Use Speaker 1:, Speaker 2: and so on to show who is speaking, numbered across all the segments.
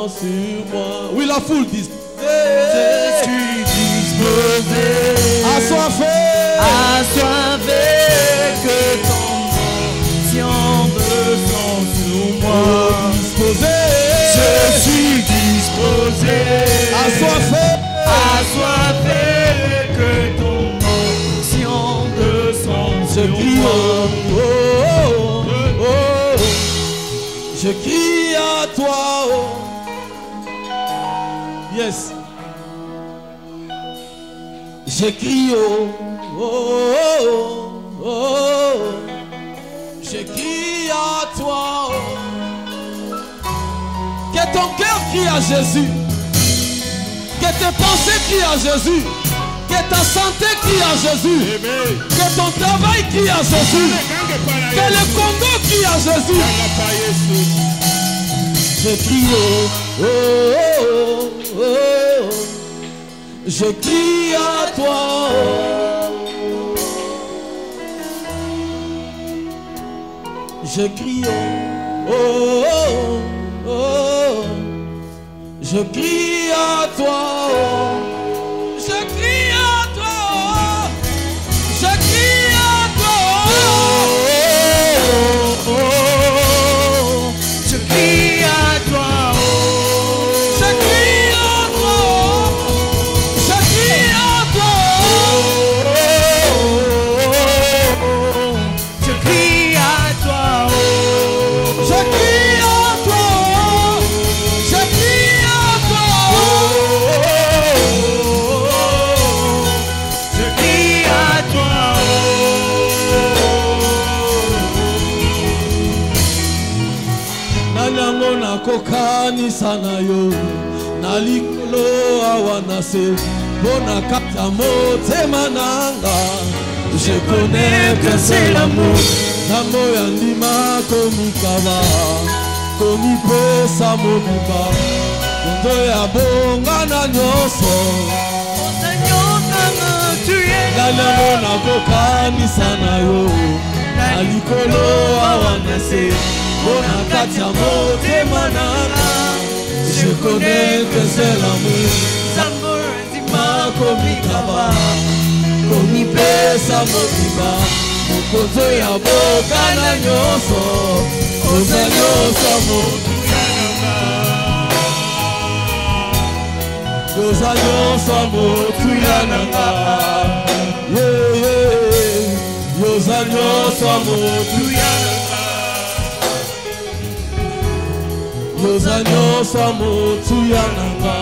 Speaker 1: sur moi. Oui, la foule dit.
Speaker 2: Je suis disposé,
Speaker 1: assoiffé,
Speaker 2: que ton onction descend sur moi.
Speaker 1: Disposé,
Speaker 2: je suis disposé,
Speaker 1: assoiffé,
Speaker 2: que ton onction descend sur moi.
Speaker 1: Oh, oh, oh, oh. Je crie à toi, oh. Yes. Je crie, oh, oh, oh, oh. Je crie à toi, oh. Que ton cœur crie à Jésus. Que tes pensées crient à Jésus. Que ta santé crie à Jésus. Que ton travail crie à Jésus. Que le Congo crie à Jésus. Je crie, oh, oh, oh, oh. Je crie à toi, oh. Je crie, oh, oh, oh, oh. Je crie à toi, oh. Je crie à toi, oh. Je crie à toi, oh, oh, oh.
Speaker 2: Je crie à toi, oh.
Speaker 1: Je crie à toi, oh. Je crie à toi,
Speaker 2: oh. Je crie à toi, oh.
Speaker 1: Je crie à toi, oh. Je crie à toi, oh.
Speaker 2: Je crie à toi,
Speaker 1: Nanyango nakokanisa na yo na likolo awa na se bona kata motema nanga. Je connais que c'est l'amour. Namo yandima komikaba komipesa mobimba kondo ya bongana nyonso. Nanyango nakokanisa na yo na likolo awa na se bona kata motema nanga. Je connais que c'est l'amour. Komikaba komipesa mobimba mokonzo ya bokana nyonso oza nyonso oza nyonso motuya nanga yoza nyonso motuya nanga yoza nyonso motuya nanga.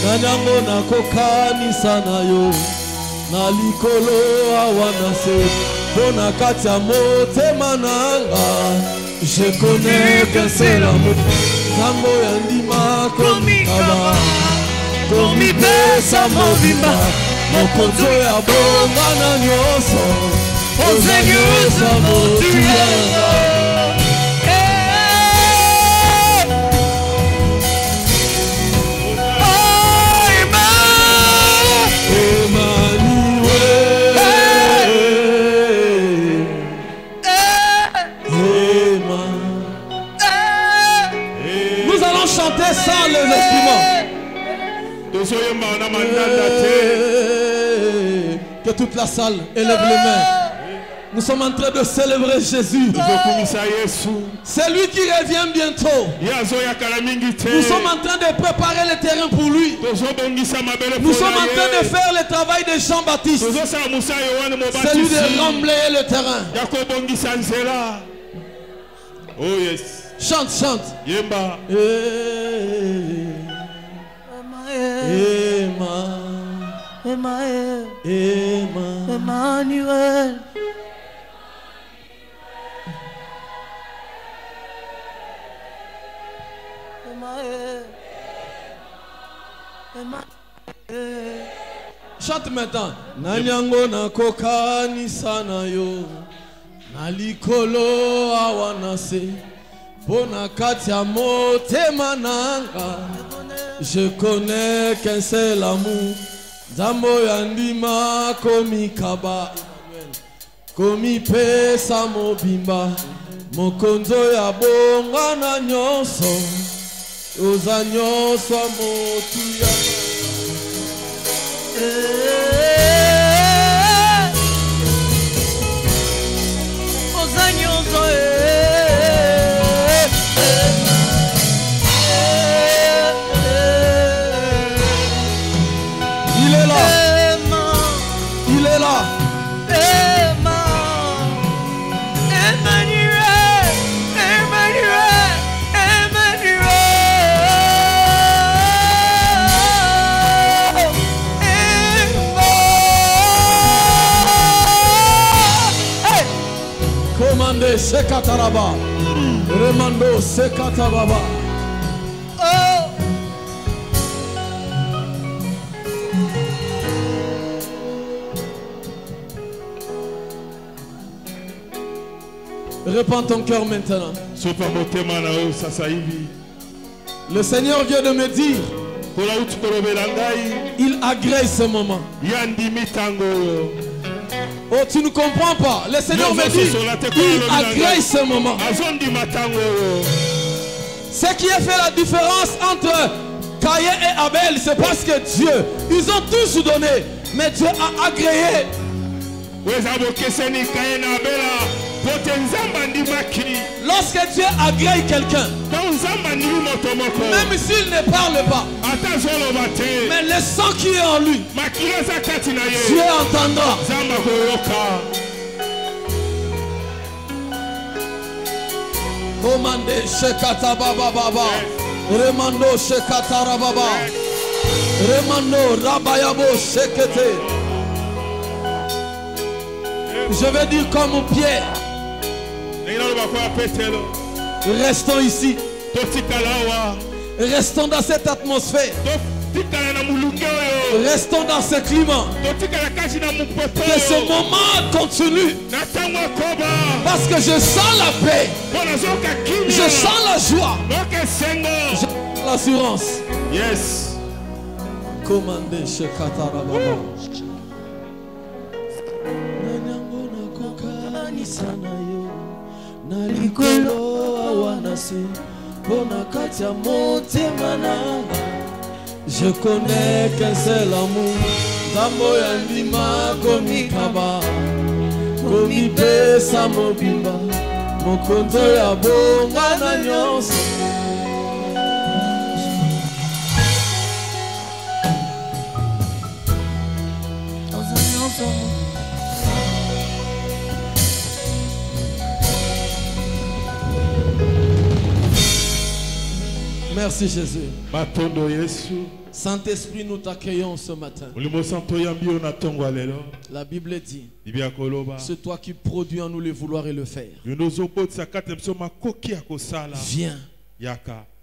Speaker 1: Nanyango nakokanisa na yo na likolo awa na se bona kati ya motema nanga. Je connais que c'est l'amour. Ntango ya ndima komikaba komipesa mobimba mokonzo ya bongana nyonso oza nyonso motuya. Nous allons chanter sans les instruments. Que toute la salle élève les mains. Nous sommes en train de célébrer Jésus. C'est lui qui revient bientôt. Nous sommes en train de préparer le terrain pour lui. Nous sommes en train de faire le travail de Jean-Baptiste. C'est lui de remblayer le terrain.
Speaker 3: Oh yes.
Speaker 1: Chante, chante.
Speaker 3: Yemba.
Speaker 2: Emmanuel.
Speaker 1: Chante maintenant. Nanyango na kokani sana yo. Nalikolo awanase. Bona katia motema nanga. Je connais qu'un seul amour. Zambo yandima komi kaba. Komi pesa mobimba. Mokonzo ya bonga na nyonso. Oza nyonso motuya.
Speaker 2: Oza nyonso
Speaker 1: Il est là. Il est là. Commandez Sekataraba. Remando Sekatababa. Répands ton cœur maintenant. Le Seigneur vient de me dire, il agrée ce moment. Oh, tu ne comprends pas. Le Seigneur me dit, il agrée ce moment. Ce qui a fait la différence entre Caïn et Abel, c'est parce que Dieu, ils ont tous donné, mais Dieu a agréé. Lorsque Dieu agrée quelqu'un, même s'il ne parle pas, mais le sang qui est en lui, Dieu entendra. Commandez Shekata Baba Baba, Remando Shekata Rababa, Remando Rabayabo Shekete. Je vais dire comme Pierre. Restons ici. Restons dans cette atmosphère. Restons dans ce climat. Que ce moment continue. Parce que je sens la paix. Je sens la joie. Je sens l'assurance.
Speaker 3: Yes.
Speaker 1: Commandez chez Katarababa. Je connais qu'un seul amour. Zambo yandima komi kaba. Komi pesa mobimba. Mokonzo ya bonga na nyonso. Merci Jésus. Saint-Esprit, nous t'accueillons ce matin. La Bible dit, c'est toi qui produis en nous le vouloir et le faire. Viens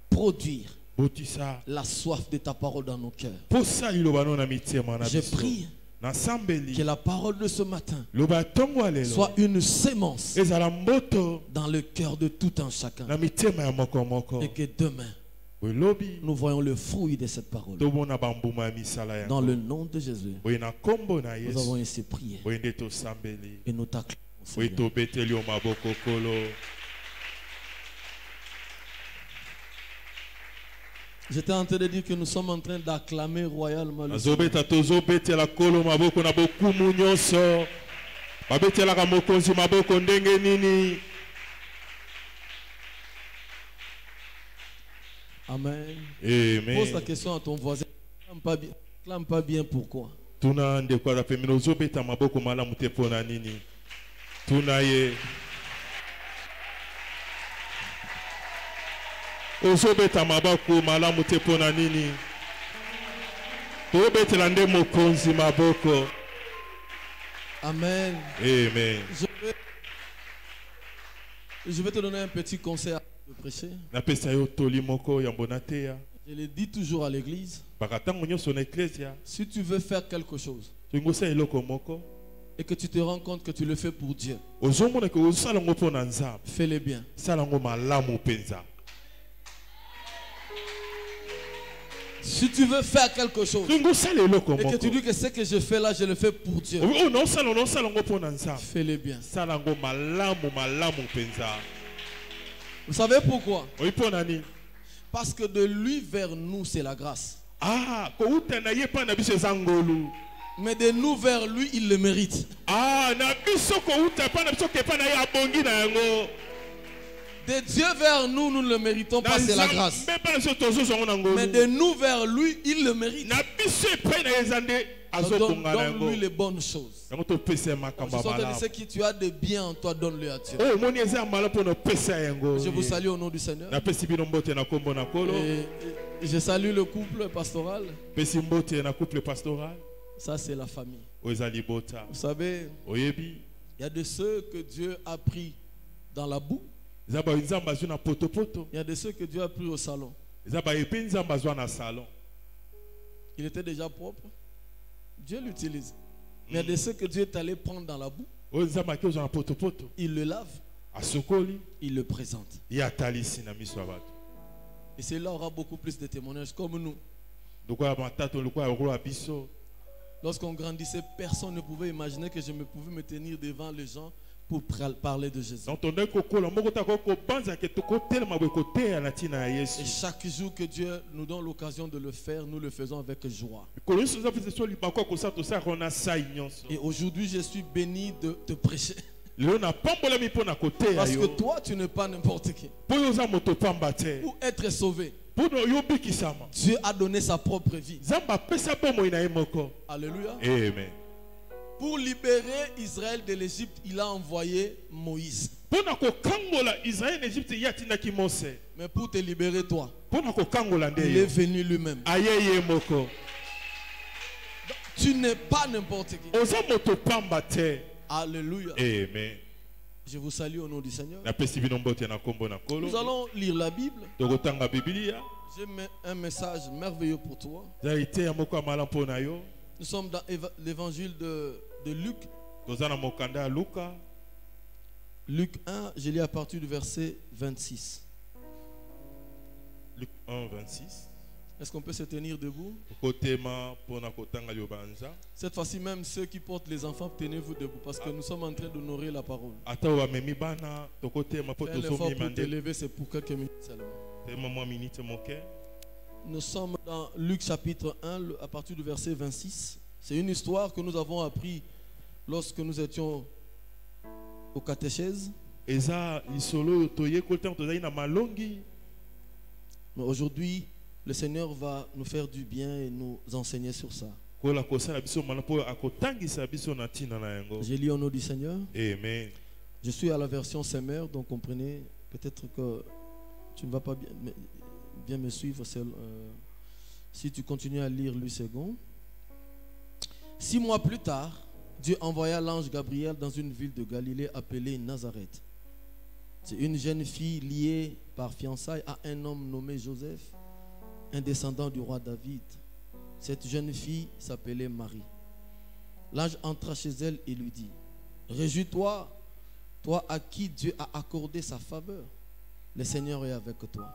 Speaker 1: produire la soif de ta parole dans nos cœurs. Je prie que la parole de ce matin soit une sémence dans le cœur de tout un chacun. Et que demain, nous voyons le fruit de cette parole. Dans le nom de Jésus, nous avons ainsi prié. Et nous t'acclamons. J'étais en train de dire que nous sommes en train d'acclamer royalement le Seigneur. Amen.
Speaker 3: Amen.
Speaker 1: Pose la question à ton voisin. Clame pas bien pourquoi.
Speaker 3: ozobeta maboko malamu te pona nini tobetela nde mokonzi maboko.
Speaker 1: Amen.
Speaker 3: Amen.
Speaker 1: Je vais te donner un petit conseil de prêcher. Je le dis toujours à l'église. Si tu veux faire quelque chose et que tu te rends compte que tu le fais pour Dieu, fais-le bien. Si tu veux faire quelque chose et que tu dis que ce que je fais là, je le fais pour Dieu, fais-le bien. Vous savez pourquoi? Parce que de lui vers nous, c'est la grâce. Mais de nous vers lui, il le mérite. De Dieu vers nous, nous ne le méritons pas, c'est la grâce. Mais de nous vers lui, il le mérite. Donne-lui les bonnes choses. Ce que tu as de bien en toi, donne-le à Dieu. Je vous salue au nom du Seigneur. Et je salue le couple pastoral. Ça, c'est la famille. Vous savez, il y a de ceux que Dieu a pris dans la boue. Il y a de ceux que Dieu a pris au salon. Il était déjà propre. Dieu l'utilise. Mais il y a de ceux que Dieu est allé prendre dans la boue. Il le lave. Il le présente. Et cela aura beaucoup plus de témoignages comme nous. Lorsqu'on grandissait, personne ne pouvait imaginer que je pouvais me tenir devant les gens pour parler de Jésus. Et chaque jour que Dieu nous donne l'occasion de le faire, nous le faisons avec joie. Et aujourd'hui, je suis béni de te prêcher. Parce que toi, tu n'es pas n'importe qui. Pour être sauvé, Dieu a donné sa propre vie. Alléluia.
Speaker 3: Amen.
Speaker 1: Pour libérer Israël de l'Égypte, il a envoyé Moïse. Mais pour te libérer toi, il est venu lui-même. Tu n'es pas n'importe qui. Alléluia.
Speaker 3: Amen.
Speaker 1: Je vous salue au nom du Seigneur. Nous allons lire la Bible. J'ai un message merveilleux pour toi. Nous sommes dans l'évangile de Luc. Luc 1, je lis à partir du verset 26.
Speaker 3: Luc 1, 26.
Speaker 1: Est-ce qu'on peut se tenir debout? Cette fois-ci, même ceux qui portent les enfants, tenez-vous debout parce que nous sommes en train d'honorer la parole. Fais un effort pour te lever, c'est pour quelques minutes seulement. Nous sommes dans Luc chapitre 1, à partir du verset 26. C'est une histoire que nous avons appris lorsque nous étions au catéchèse. Mais aujourd'hui, le Seigneur va nous faire du bien et nous enseigner sur ça. J'ai lu au nom du Seigneur.
Speaker 3: Amen.
Speaker 1: Je suis à la version Semeur, donc comprenez, peut-être que tu ne vas pas bien me suivre. Si tu continues à lire Luc 2. 6 mois plus tard, Dieu envoya l'ange Gabriel dans une ville de Galilée appelée Nazareth. C'est une jeune fille liée par fiançailles à un homme nommé Joseph, un descendant du roi David. Cette jeune fille s'appelait Marie. L'ange entra chez elle et lui dit: réjouis-toi, toi à qui Dieu a accordé sa faveur. Le Seigneur est avec toi.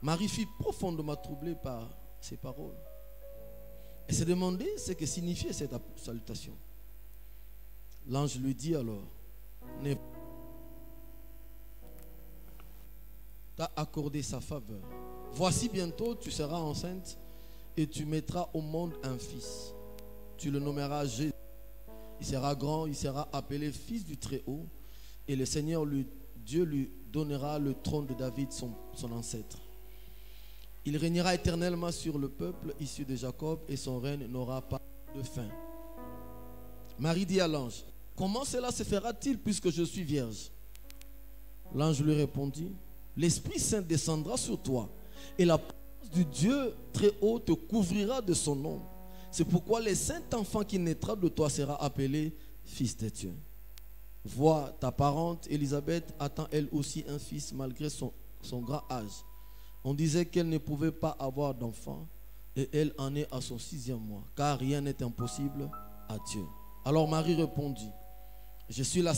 Speaker 1: Marie fut profondément troublée par ces paroles. Elle s'est demandé ce que signifiait cette salutation. L'ange lui dit alors: t'a accordé sa faveur. Voici bientôt tu seras enceinte et tu mettras au monde un fils. Tu le nommeras Jésus. Il sera grand, il sera appelé fils du Très-Haut et le Seigneur Dieu lui donnera le trône de David, son ancêtre. Il régnera éternellement sur le peuple issu de Jacob et son règne n'aura pas de fin. Marie dit à l'ange: comment cela se fera-t-il puisque je suis vierge? L'ange lui répondit: l'Esprit Saint descendra sur toi et la présence du Dieu très haut te couvrira de son ombre. C'est pourquoi le saint enfant qui naîtra de toi sera appelé fils de Dieu. Vois, ta parente Élisabeth attend elle aussi un fils malgré son grand âge. On disait qu'elle ne pouvait pas avoir d'enfant et elle en est à son 6e mois, car rien n'est impossible à Dieu. Alors Marie répondit, je suis la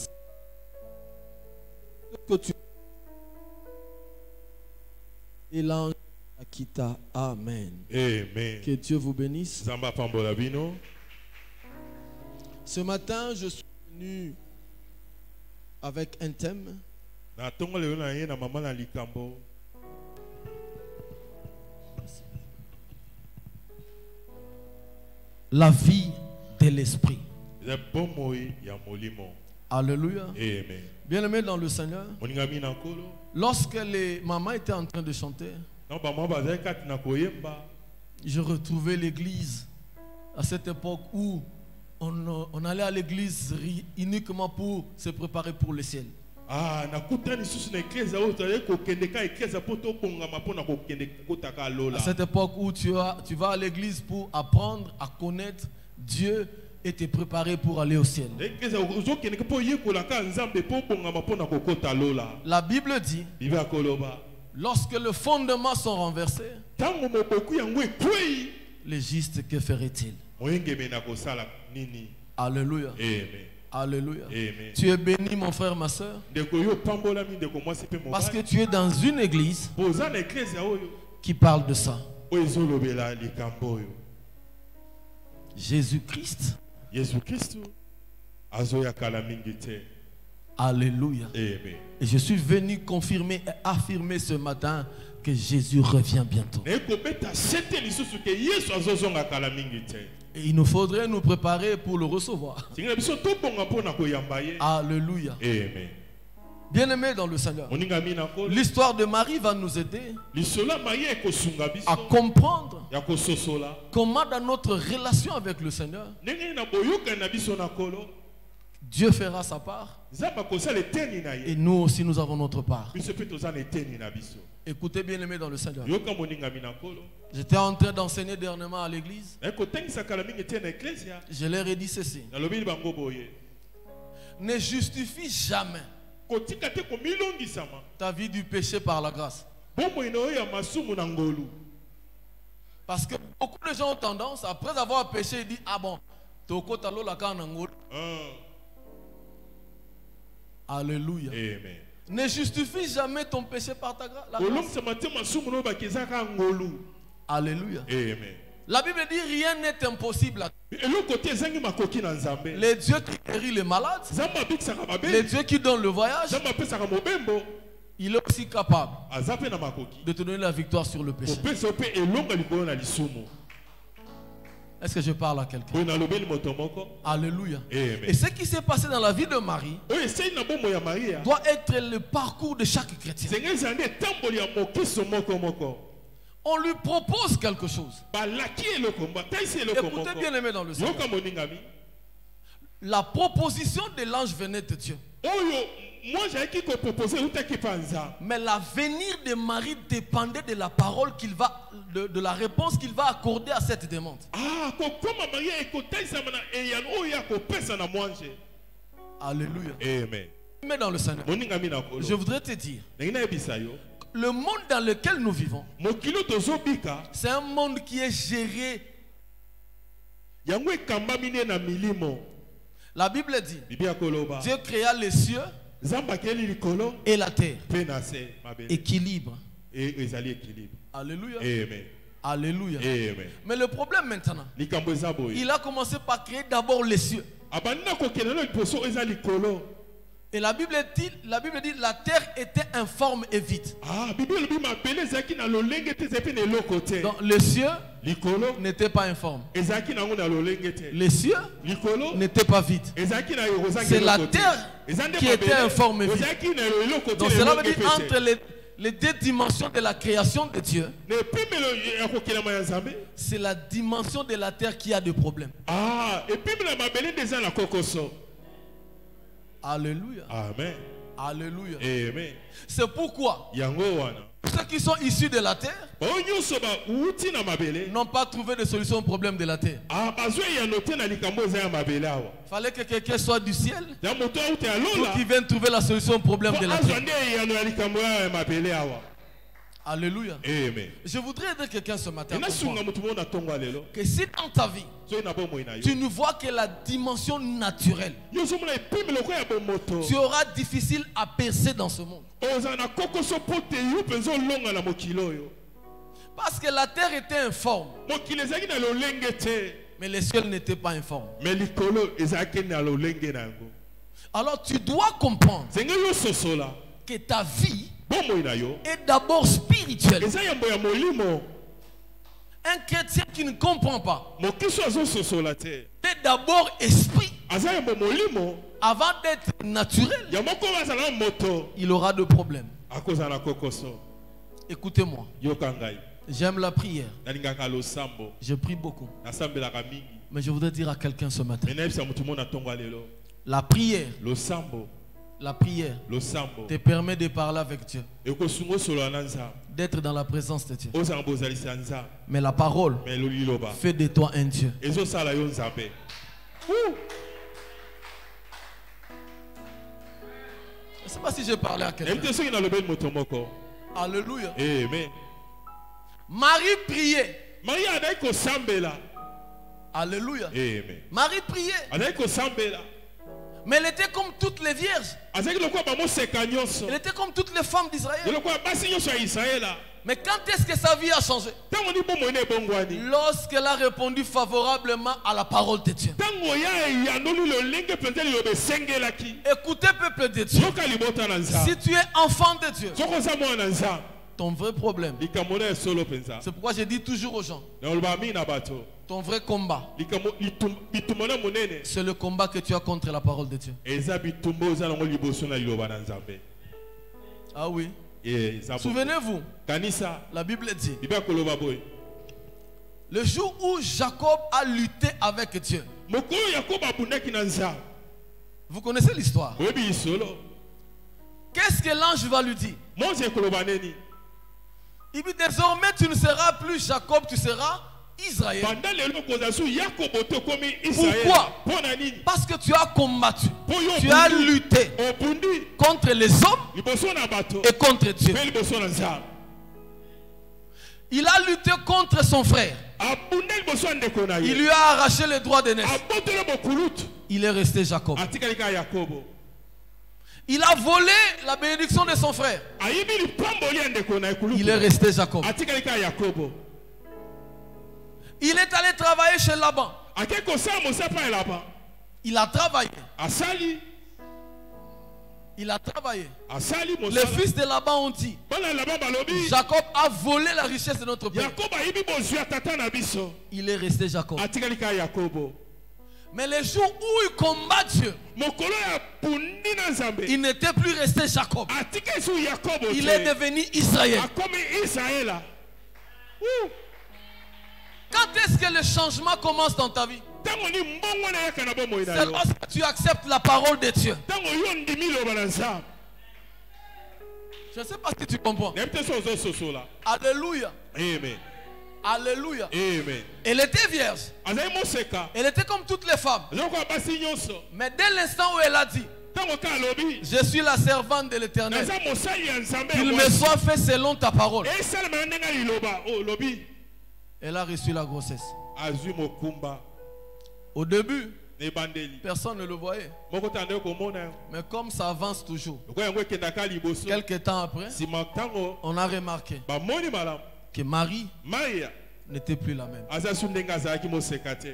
Speaker 1: que tu... Et l'ange la quitta. Amen.
Speaker 3: Amen.
Speaker 1: Que Dieu vous bénisse.
Speaker 3: Zamba pambola bino.
Speaker 1: Ce matin, je suis venu avec un thème.
Speaker 3: Na tongo le na ye na mama na likambo.
Speaker 1: La vie de l'esprit.
Speaker 3: Le bon moyi ya molimo.
Speaker 1: Alléluia.
Speaker 3: Amen.
Speaker 1: Bien-aimés dans le Seigneur,
Speaker 3: Moninga mina kolo.
Speaker 1: lorsque les mamans étaient en train de chanter,
Speaker 3: Na ba mama bazai kat na koyemba.
Speaker 1: je retrouvais l'église à cette époque où on allait à l'église uniquement pour se préparer pour le ciel.
Speaker 3: Ah, na kutani susu na ekleza o tale ko kende ka ekleza poto bonga mapona ko kende kotaka lola.
Speaker 1: À cette époque où tu vas à l'église pour apprendre à connaître Dieu et te préparer pour aller au ciel.
Speaker 3: Ekleza ozo kende ko yekola ka nzambe po bonga mapona ko kota lola.
Speaker 1: La Bible dit,
Speaker 3: Biba koloba.
Speaker 1: lorsque les fondements sont renversés,
Speaker 3: Tango moboku yango ekwei.
Speaker 1: les justes, que ferait-il?
Speaker 3: Moyenge mena ko sala nini.
Speaker 1: Alléluia.
Speaker 3: Amen.
Speaker 1: Alléluia.
Speaker 3: Amen.
Speaker 1: Tu es béni, mon frère, ma soeur,
Speaker 3: Ndeko yo pambola mi ndeko mwasi pe
Speaker 1: parce que
Speaker 3: mobali.
Speaker 1: tu es dans une église
Speaker 3: Boza na ekleza oyo.
Speaker 1: qui parle de ça.
Speaker 3: Oyo ezolobela likambo oyo.
Speaker 1: Jésus-Christ.
Speaker 3: Yesu Kristo azoya kala mingi te.
Speaker 1: Alléluia.
Speaker 3: Amen.
Speaker 1: Et je suis venu confirmer et affirmer ce matin que Jésus revient bientôt.
Speaker 3: Na ekobeta sete lisusu ke Yesu azozonga kala mingi te.
Speaker 1: Et il nous faudrait nous préparer pour le recevoir.
Speaker 3: Tinga biso to bonga pona koyamba ye.
Speaker 1: Alléluia.
Speaker 3: Amen.
Speaker 1: Bien-aimés dans le Seigneur,
Speaker 3: Moninga mina ko.
Speaker 1: l'histoire de Marie va nous aider
Speaker 3: Lisola maye ekosunga biso.
Speaker 1: à comprendre
Speaker 3: Ya kososola.
Speaker 1: comment dans notre relation avec le Seigneur,
Speaker 3: Ndenge na boyoka na biso na kolo.
Speaker 1: Dieu fera sa part
Speaker 3: Nzamba kosala eteni na
Speaker 1: et
Speaker 3: ye.
Speaker 1: nous aussi nous avons notre part.
Speaker 3: Biso pe tozana eteni na biso.
Speaker 1: Écoutez, bien-aimés dans le Seigneur,
Speaker 3: Yoka moninga mina kolo.
Speaker 1: j'étais en train d'enseigner dernièrement à l'église.
Speaker 3: Na ekotengisa kala mingi te na eklezia.
Speaker 1: Je leur ai dit ceci:
Speaker 3: Nalobi bango boye.
Speaker 1: ne justifie jamais
Speaker 3: Kotika te komilongisama.
Speaker 1: ta vie du péché par la grâce.
Speaker 3: Bombo ino ya masumu na ngolu.
Speaker 1: Parce que beaucoup de gens ont tendance, après avoir péché, ils disent: ah bon, toko talo la kanangol. Alléluia.
Speaker 3: Amen.
Speaker 1: Ne justifie jamais ton péché par ta grâce.
Speaker 3: Kolomsa mate masumu no bakezaka ngolu.
Speaker 1: Alléluia.
Speaker 3: Amen.
Speaker 1: La Bible dit rien n'est impossible à
Speaker 3: Et le côté zangi makoki na nzambe.
Speaker 1: le Dieu qui guérit les malades,
Speaker 3: Zamba bikisaka
Speaker 1: le
Speaker 3: babe.
Speaker 1: Dieu qui donne le voyage,
Speaker 3: Zamba pesaka mobembo.
Speaker 1: il est aussi capable
Speaker 3: Azape na makoki.
Speaker 1: de te donner la victoire sur le péché.
Speaker 3: Kopesa pe elonga likolo na lisumu.
Speaker 1: Est-ce que je parle à quelqu'un?
Speaker 3: Boy na lobeli motomoko.
Speaker 1: Alléluia.
Speaker 3: Amen.
Speaker 1: Et ce qui s'est passé dans la vie de Marie
Speaker 3: Oyo essaye na bombo ya Maria.
Speaker 1: doit être le parcours de chaque chrétien.
Speaker 3: Zenga zande tamboli ya mokiso moko moko.
Speaker 1: On lui propose quelque chose.
Speaker 3: Balaki eloko mba taisi eloko moko.
Speaker 1: Écoutez, bien aimé dans le Seigneur.
Speaker 3: Yoka moningami.
Speaker 1: La proposition de l'ange venait de Dieu.
Speaker 3: Oyo moi j'avais qui ko proposer utaki panza.
Speaker 1: Mais l'avenir de Marie dépendait de la parole qu'il va, de la réponse qu'il va accorder à cette demande.
Speaker 3: Ah, kokoma Maria ekotaisa mana eyan oya ko pesa na mwanje.
Speaker 1: Alléluia.
Speaker 3: Amen.
Speaker 1: Mais dans le Seigneur,
Speaker 3: Moningami na kolo.
Speaker 1: je voudrais te dire,
Speaker 3: Nangina ebisa yo.
Speaker 1: le monde dans lequel nous vivons,
Speaker 3: Mokilo tozobika.
Speaker 1: c'est un monde qui est géré.
Speaker 3: Yango ekambami ne na milimo.
Speaker 1: La Bible dit,
Speaker 3: Bibia koloba.
Speaker 1: Dieu créa les cieux
Speaker 3: Zamba keli likolo.
Speaker 1: et la terre.
Speaker 3: Pe na se mabele.
Speaker 1: Équilibre.
Speaker 3: Et ezali équilibre.
Speaker 1: Alléluia.
Speaker 3: Amen.
Speaker 1: Alléluia.
Speaker 3: Amen.
Speaker 1: Mais le problème maintenant,
Speaker 3: Likambo ezaboye.
Speaker 1: il a commencé par créer d'abord les cieux.
Speaker 3: Abanina ko kenelo liposo ezali likolo.
Speaker 1: Et la Bible dit la terre était informe et vide.
Speaker 3: Ah, Bible lobi mabele zaki na lolenge te zepe na eloko te.
Speaker 1: Donc les cieux
Speaker 3: Likolo
Speaker 1: n'étaient pas informes.
Speaker 3: ezaki na ngo na lolenge te.
Speaker 1: Les cieux
Speaker 3: Likolo
Speaker 1: n'étaient pas vides.
Speaker 3: ezaki na yorozaki.
Speaker 1: C'est la terre qui était informe et vide.
Speaker 3: Ezaki na eloko te.
Speaker 1: Donc cela veut dire entre les deux dimensions de la création de Dieu,
Speaker 3: Ne pimelo ya kokelama ya Nzambe.
Speaker 1: c'est la dimension de la terre qui a des problèmes.
Speaker 3: Ah, et puis na mabele déjà na kokoso.
Speaker 1: Alléluia.
Speaker 3: Amen.
Speaker 1: Alléluia.
Speaker 3: Amen.
Speaker 1: C'est pourquoi
Speaker 3: Yango wana.
Speaker 1: ceux qui sont issus de la terre
Speaker 3: Onyoso ba uti na mabele.
Speaker 1: n'ont pas trouvé de solution au problème de la terre.
Speaker 3: Ah bazwe ya noté na likambo za ya mabele awa.
Speaker 1: Fallait que quelqu'un soit du ciel
Speaker 3: Ya moto uti
Speaker 1: pour
Speaker 3: alola.
Speaker 1: qu'il vienne trouver la solution au problème de la terre.
Speaker 3: Azwande ya no likambo ya mabele awa.
Speaker 1: Alléluia.
Speaker 3: Amen.
Speaker 1: Je voudrais aider quelqu'un ce matin à
Speaker 3: Inasunga
Speaker 1: comprendre
Speaker 3: mutu mona tonga lelo.
Speaker 1: que si dans ta vie,
Speaker 3: So ina bomo ina yo.
Speaker 1: tu ne vois que la dimension naturelle,
Speaker 3: Yo so mona epime loko ya bomoto.
Speaker 1: tu auras difficile à percer dans ce monde.
Speaker 3: Ozana kokoso pote yo penzo longa na mokilo yo.
Speaker 1: Parce que la terre était informe,
Speaker 3: Mokile ezaki na lolenge te.
Speaker 1: mais les cieux n'étaient pas informes.
Speaker 3: Mais likolo ezaki na lolenge nango.
Speaker 1: Alors tu dois comprendre
Speaker 3: Zenge yo sosola.
Speaker 1: que ta vie
Speaker 3: Bomo ina yo.
Speaker 1: est d'abord spirituelle.
Speaker 3: Eza yambo ya molimo.
Speaker 1: Un chrétien qui ne comprend pas
Speaker 3: Mokiso azo sosola te.
Speaker 1: est d'abord esprit
Speaker 3: Aza yambo molimo.
Speaker 1: avant d'être naturel.
Speaker 3: Ya moko bazala moto.
Speaker 1: Il aura de problèmes.
Speaker 3: Akoza na kokoso.
Speaker 1: Écoutez-moi,
Speaker 3: Yoka ngai.
Speaker 1: j'aime la prière.
Speaker 3: Nalingaka losambo.
Speaker 1: Je prie beaucoup.
Speaker 3: Nasambelaka mingi.
Speaker 1: Mais je voudrais dire à quelqu'un ce matin,
Speaker 3: Mena ebisa mutu mona tonga lelo.
Speaker 1: la prière
Speaker 3: Losambo.
Speaker 1: te permet de parler avec Dieu,
Speaker 3: Ekosungo solo ananza.
Speaker 1: d'être dans la présence de Dieu.
Speaker 3: Ozanga bozalisa nza.
Speaker 1: Mais la parole
Speaker 3: Mais loliloba.
Speaker 1: fait de toi un Dieu.
Speaker 3: Ezo sala yo nzambe.
Speaker 1: Je ne sais pas si j'ai parlé à quelqu'un.
Speaker 3: Ebite soki na lobel moto moko.
Speaker 1: Alléluia.
Speaker 3: Amen.
Speaker 1: Marie priait.
Speaker 3: Maria adai ko sambela.
Speaker 1: Alléluia.
Speaker 3: Amen.
Speaker 1: Marie priait.
Speaker 3: Adai ko sambela.
Speaker 1: Mais elle était comme toutes les vierges.
Speaker 3: Azaki lokwa ba mo seka nyonso.
Speaker 1: Elle était comme toutes les femmes d'Israël.
Speaker 3: Lokwa basi nyonso ya Israela.
Speaker 1: Mais quand est-ce que sa vie a changé?
Speaker 3: Tango ni bomo ne bongwani.
Speaker 1: Lorsqu'elle a répondu favorablement à la parole de Dieu.
Speaker 3: Tango ya nolu lo lenge penteli lo besengelaki.
Speaker 1: Écoutez, peuple de Dieu.
Speaker 3: Soka libota na nza.
Speaker 1: Si tu es enfant de Dieu,
Speaker 3: Soko za mo na nza.
Speaker 1: ton vrai problème,
Speaker 3: Likamona solo penza.
Speaker 1: c'est pourquoi je dis toujours aux gens,
Speaker 3: Na olba mi na bato.
Speaker 1: ton vrai combat,
Speaker 3: Likamo bitumona monene.
Speaker 1: c'est le combat que tu as contre la parole de Dieu.
Speaker 3: Eza bitumbo za ngo liboso na liloba na nzambe.
Speaker 1: Ah oui.
Speaker 3: Eza.
Speaker 1: Souvenez-vous,
Speaker 3: Kanisa.
Speaker 1: la Bible dit,
Speaker 3: Biba koloba boy.
Speaker 1: le jour où Jacob a lutté avec Dieu.
Speaker 3: Mokolo Yakob abundaki na nza.
Speaker 1: Vous connaissez l'histoire.
Speaker 3: Webi solo.
Speaker 1: Qu'est-ce que l'ange va lui dire?
Speaker 3: Mose koloba neni.
Speaker 1: Il dit désormais tu ne seras plus Jacob, tu seras Israël.
Speaker 3: Pendant lelo kozasu Yakob to komi Israël.
Speaker 1: Pourquoi?
Speaker 3: Pona nini?
Speaker 1: Parce que tu as combattu,
Speaker 3: Poyo
Speaker 1: tu as lutté
Speaker 3: obundi.
Speaker 1: contre les hommes
Speaker 3: Liboso na bato.
Speaker 1: et contre Dieu.
Speaker 3: Pe liboso na nza.
Speaker 1: Il a lutté contre son frère.
Speaker 3: Abunde liboso ndeko na
Speaker 1: Il
Speaker 3: ye.
Speaker 1: lui a arraché les droits d'aînesse.
Speaker 3: Abotelo bokulut.
Speaker 1: Il est resté Jacob.
Speaker 3: Atikali ka Yakobo.
Speaker 1: Il a volé la bénédiction de son frère.
Speaker 3: Ayibi lipamboli ya ndeko na ekulutu.
Speaker 1: Il est resté Jacob.
Speaker 3: Atikali ka Yakobo.
Speaker 1: Il est allé travailler chez Laban.
Speaker 3: Akeko sa mosapa elaba.
Speaker 1: Il a travaillé.
Speaker 3: Asali.
Speaker 1: Il a travaillé.
Speaker 3: Asali
Speaker 1: Les
Speaker 3: mosala.
Speaker 1: fils de Laban ont dit,
Speaker 3: Bana laba balobi.
Speaker 1: Jacob a volé la richesse de notre père.
Speaker 3: Yakob ayibi bozwa tata na biso.
Speaker 1: Il est resté Jacob.
Speaker 3: Atikali ka Yakobo.
Speaker 1: Mais les jours où il combat Dieu,
Speaker 3: Mokolo ya pundi na nzambe.
Speaker 1: il n'était plus resté Jacob.
Speaker 3: Atika su Yakobo.
Speaker 1: Il est devenu Israël.
Speaker 3: Akomi Israël.
Speaker 1: Quand est-ce que le changement commence dans ta vie?
Speaker 3: Tango ni mbongo na yaka na bomo ina
Speaker 1: C'est
Speaker 3: yo.
Speaker 1: lorsque tu acceptes la parole de Dieu.
Speaker 3: Tango yo ndimi lo balanza.
Speaker 1: Je ne sais pas si tu comprends.
Speaker 3: Nepte so zo sosola.
Speaker 1: Alléluia.
Speaker 3: Amen.
Speaker 1: Alléluia.
Speaker 3: Amen.
Speaker 1: Elle était vierge.
Speaker 3: Azai moseka.
Speaker 1: Elle était comme toutes les femmes.
Speaker 3: Zoko basi nyonso.
Speaker 1: Mais dès l'instant où elle a dit,
Speaker 3: Tango ka lobi.
Speaker 1: je suis la servante de l'Éternel,
Speaker 3: Naza mosali ya nzambe.
Speaker 1: qu'il me soit fait selon ta parole.
Speaker 3: Et sala mandenga liloba. Oh lobi.
Speaker 1: Elle a reçu la grossesse.
Speaker 3: Azui mokumba.
Speaker 1: Au début,
Speaker 3: Ne bandeli.
Speaker 1: personne ne le voyait.
Speaker 3: Moko tande ko mona.
Speaker 1: Mais comme ça avance toujours,
Speaker 3: Ko yango kendaka liboso.
Speaker 1: quelques temps après,
Speaker 3: Si maktango
Speaker 1: on a remarqué
Speaker 3: ba moni malam.
Speaker 1: que Marie
Speaker 3: Maria.
Speaker 1: n'était plus la même.
Speaker 3: Aza sundenga zaki moseka te.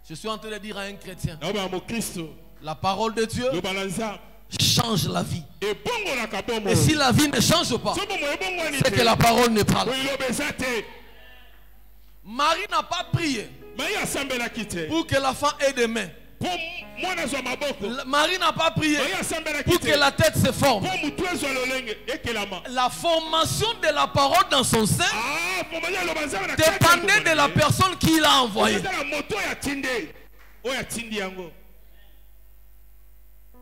Speaker 1: Je suis en train de dire à un chrétien,
Speaker 3: Na ba mo Kristo.
Speaker 1: la parole de Dieu
Speaker 3: Lo balanza.
Speaker 1: change la vie.
Speaker 3: Et bongo la kabomo.
Speaker 1: Et si la vie ne change pas,
Speaker 3: Sobo mo ebongo ni.
Speaker 1: c'est que la parole n'est pas là.
Speaker 3: Oui, lo besate.
Speaker 1: Marie n'a pas prié
Speaker 3: Maria sambela kite.
Speaker 1: pour que l'enfant ait des mains.
Speaker 3: Pour mwana zo maboko.
Speaker 1: Marie n'a pas prié
Speaker 3: Maria sambela
Speaker 1: pour
Speaker 3: kite.
Speaker 1: que la tête se forme.
Speaker 3: Pour mutu zo lolenge ekelama.
Speaker 1: La formation de la parole dans son sein
Speaker 3: Ah, pour manya lo banza na.
Speaker 1: dépendait de la personne qui l'a envoyé.
Speaker 3: C'est la moto ya tinde. O ya tindi yango.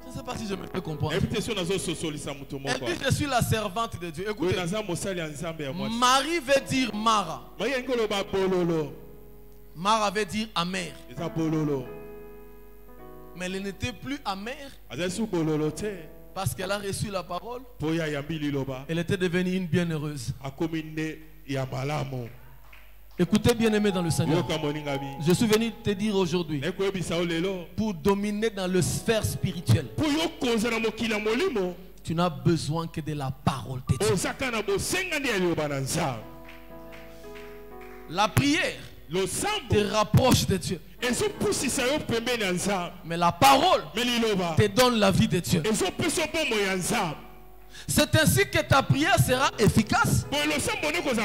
Speaker 1: Je ne sais sais pas si je me fais comprendre.
Speaker 3: Elle dit,
Speaker 1: Elle dit, je suis la servante de Dieu. Écoutez, Marie veut dire Mara. Mara veut dire amère. Mais elle n'était plus amère parce qu'elle a reçu la parole. Elle était devenue une bienheureuse. Écoutez, bien-aimé dans le Seigneur, je suis venu te dire aujourd'hui, pour dominer dans le sphère spirituelle, tu n'as besoin que de la parole de Dieu. La prière te rapproche de Dieu. Mais la parole te donne la vie de Dieu. C'est ainsi que ta prière sera efficace.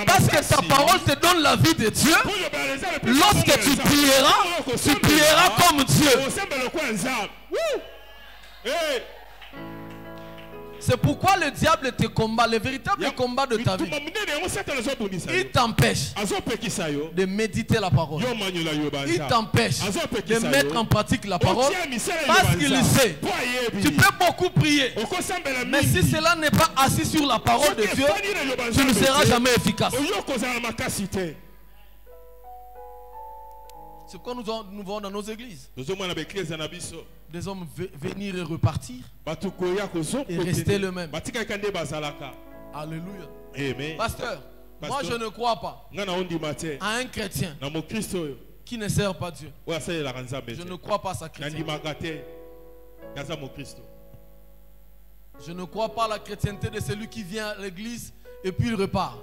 Speaker 1: Parce que ta parole te donne la vie de Dieu. Lorsque tu prieras comme Dieu. C'est pourquoi le diable te combat, le véritable combat de ta vie. Il t'empêche de méditer la parole. Il t'empêche de mettre en pratique la parole parce qu'il sait. Tu peux beaucoup prier, mais si cela n'est pas assis sur la parole de Dieu, tu ne seras jamais efficace. C'est pourquoi nous voyons dans nos églises des hommes venir et repartir et rester le même. Alléluia.
Speaker 3: Amen.
Speaker 1: Pasteur, moi je ne crois pas à un chrétien qui ne sert pas Dieu. Je ne crois pas à sa chrétienté. Je ne crois pas à la chrétienté de celui qui vient à l'église et puis il repart.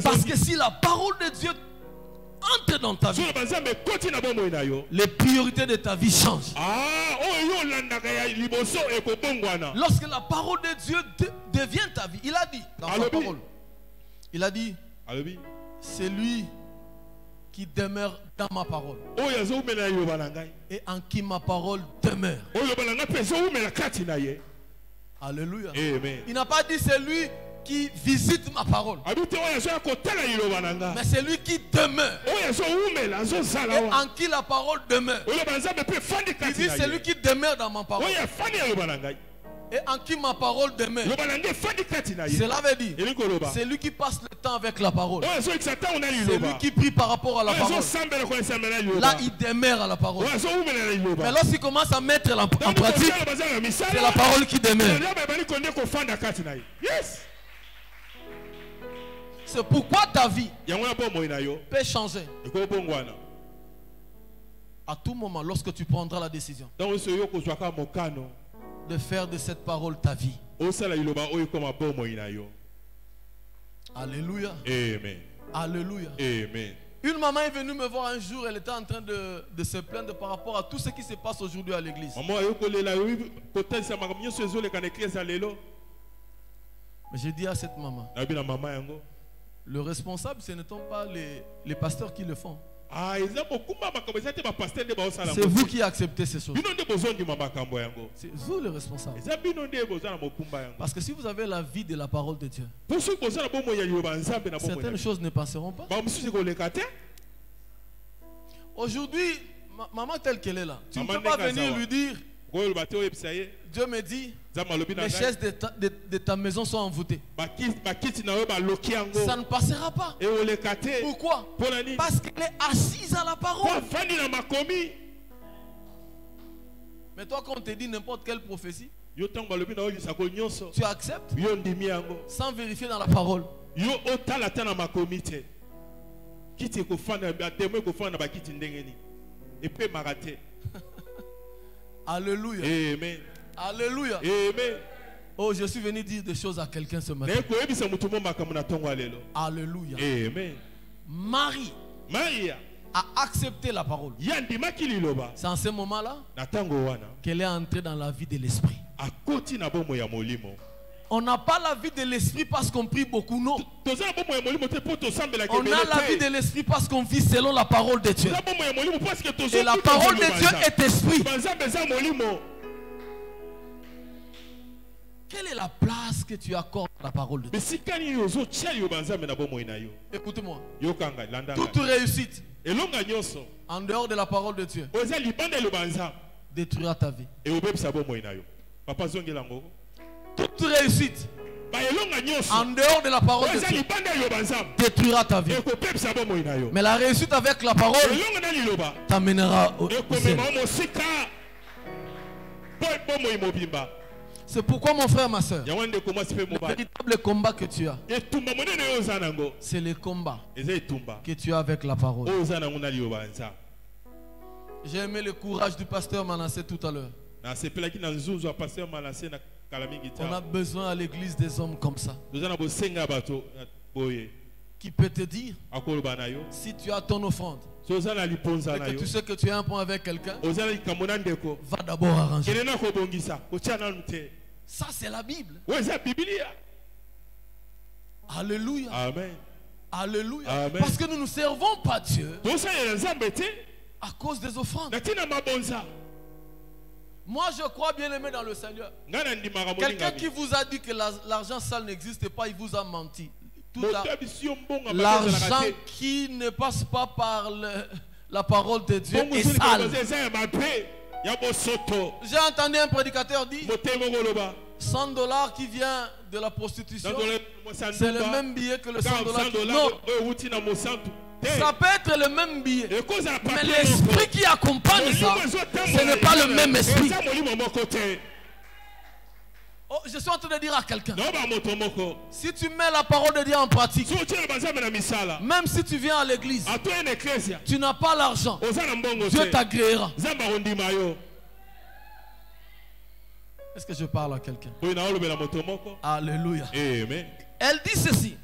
Speaker 1: Parce que si la parole de Dieu entre dans ta vie, les priorités de ta vie changent. Lorsque la parole de Dieu devient ta vie, il a dit dans sa parole, il a dit, c'est lui qui demeure dans ma parole et en qui ma parole demeure. Alléluia.
Speaker 3: Amen.
Speaker 1: Il n'a pas dit c'est lui qui visite ma parole, mais c'est lui qui demeure et en qui la parole demeure. Il dit c'est lui qui demeure dans ma parole et en qui ma parole demeure. Cela veut dire c'est lui qui passe le temps avec la parole, c'est lui qui prie par rapport à la parole. Là il demeure à la parole. Mais lorsqu'il commence à mettre en pratique, c'est la parole qui demeure. C'est pourquoi ta vie peut changer à tout moment lorsque tu prendras la décision de faire de cette parole ta vie. Alléluia.
Speaker 3: Amen.
Speaker 1: Alléluia.
Speaker 3: Amen.
Speaker 1: Une maman est venue me voir un jour, elle était en train de se plaindre par rapport à tout ce qui se passe aujourd'hui à l'église. Mais j'ai dit à cette maman, le responsable, ce ne sont pas les pasteurs qui le font. C'est vous qui acceptez ces choses. C'est vous le responsable. Parce que si vous avez la vie de la parole de Dieu, certaines choses ne passeront pas. Aujourd'hui, maman telle qu'elle est là, tu ne peux pas venir lui dire, Dieu me dit, les chaises de ta maison sont envoûtées. Ça ne passera pas. Pourquoi? Parce qu'elle est assise à la parole. Mais toi, quand on te dit n'importe quelle prophétie, tu acceptes sans vérifier dans la parole. Alléluia.
Speaker 3: Amen.
Speaker 1: Alléluia.
Speaker 3: Amen.
Speaker 1: Oh, je suis venu dire des choses à quelqu'un ce matin. Alléluia.
Speaker 3: Amen.
Speaker 1: Marie a accepté la parole. C'est en ce moment-là qu'elle est entrée dans la vie de l'esprit. On n'a pas la vie de l'esprit parce qu'on prie beaucoup, non. On a la vie de l'esprit parce qu'on vit selon la parole de Dieu. Et la parole de Dieu est esprit. Quelle est la place que tu accordes à la parole de Dieu? Écoutez-moi. Toute réussite en dehors de la parole de Dieu détruira ta vie.
Speaker 3: Et au ça bon moyen yo. Papa zongi lango.
Speaker 1: Toute réussite
Speaker 3: Ba elonga nyonso.
Speaker 1: en dehors de la parole de
Speaker 3: Oza
Speaker 1: Dieu
Speaker 3: libanda yo banzam.
Speaker 1: détruira ta vie.
Speaker 3: Et ko pep ça bon moyen yo.
Speaker 1: Mais la réussite avec la parole
Speaker 3: Elonga na liloba.
Speaker 1: t'amènera au
Speaker 3: Et ko
Speaker 1: ciel.
Speaker 3: mema mo sika. Boy bon moyen mobimba.
Speaker 1: C'est pourquoi mon frère, ma soeur,
Speaker 3: Ya wande ko masipe
Speaker 1: le
Speaker 3: mobile.
Speaker 1: véritable combat que tu as,
Speaker 3: Et tumba monene yo zanango.
Speaker 1: c'est le combat
Speaker 3: Eza etumba.
Speaker 1: que tu as avec la parole.
Speaker 3: Oza na nguna liyoba nza.
Speaker 1: J'ai aimé le courage du pasteur Manassé tout à l'heure.
Speaker 3: Na sepelaki na nzuzu a pasteur Manassé na kalamingi
Speaker 1: On a
Speaker 3: ta.
Speaker 1: besoin à l'église des hommes comme ça,
Speaker 3: Nous na bosenga bato boye.
Speaker 1: qui peut te dire,
Speaker 3: Akoloba na yo.
Speaker 1: si tu as ton offrande,
Speaker 3: Soza na liponza
Speaker 1: et
Speaker 3: na
Speaker 1: que
Speaker 3: yo.
Speaker 1: tu sais que tu as un point avec quelqu'un,
Speaker 3: Oza na likamona ndeko.
Speaker 1: va d'abord arranger.
Speaker 3: Kelena ko bongisa. Ko chana nte.
Speaker 1: Ça, c'est la Bible.
Speaker 3: Weza Biblia.
Speaker 1: Alléluia.
Speaker 3: Amen.
Speaker 1: Alléluia.
Speaker 3: Amen.
Speaker 1: Parce que nous ne servons pas Dieu
Speaker 3: Tosa ya nzambe te.
Speaker 1: à cause des offrandes.
Speaker 3: Na tina mabonza.
Speaker 1: Moi, je crois bien aimé dans le Seigneur.
Speaker 3: Ngana ndimaka
Speaker 1: Quelqu'un qui
Speaker 3: moninga.
Speaker 1: vous a dit que l'argent sale n'existe pas, il vous a menti. Tout
Speaker 3: Motabisio mbonga
Speaker 1: l'argent qui ne passe pas par la parole de Dieu est sale. J'ai entendu un prédicateur dire 100 $ qui vient de la prostitution, c'est le même billet que le 100 $. Non, ça peut être le même billet, mais l'esprit qui accompagne ça, ce n'est pas le même esprit. Oh, je suis en train de dire à quelqu'un, si tu mets la parole de Dieu en pratique, même si tu viens à l'église, tu n'as pas l'argent, Dieu t'agréera. Est-ce que je parle à quelqu'un? Alléluia.
Speaker 3: Amen.
Speaker 1: Elle dit ceci: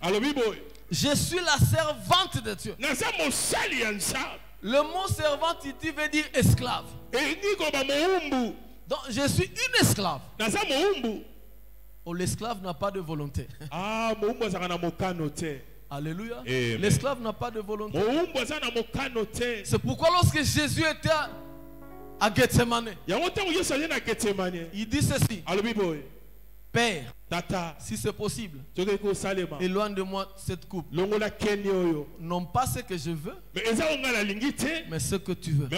Speaker 1: je suis la servante de Dieu. Le mot servante ici veut dire esclave. Donc je suis une esclave. Oh, l'esclave n'a pas de volonté. Alléluia. L'esclave n'a pas de volonté. C'est pourquoi lorsque Jésus était à Gethsemane, il dit ceci: Père, si c'est possible, éloigne de moi cette coupe. Non pas ce que je veux, mais ce que tu veux.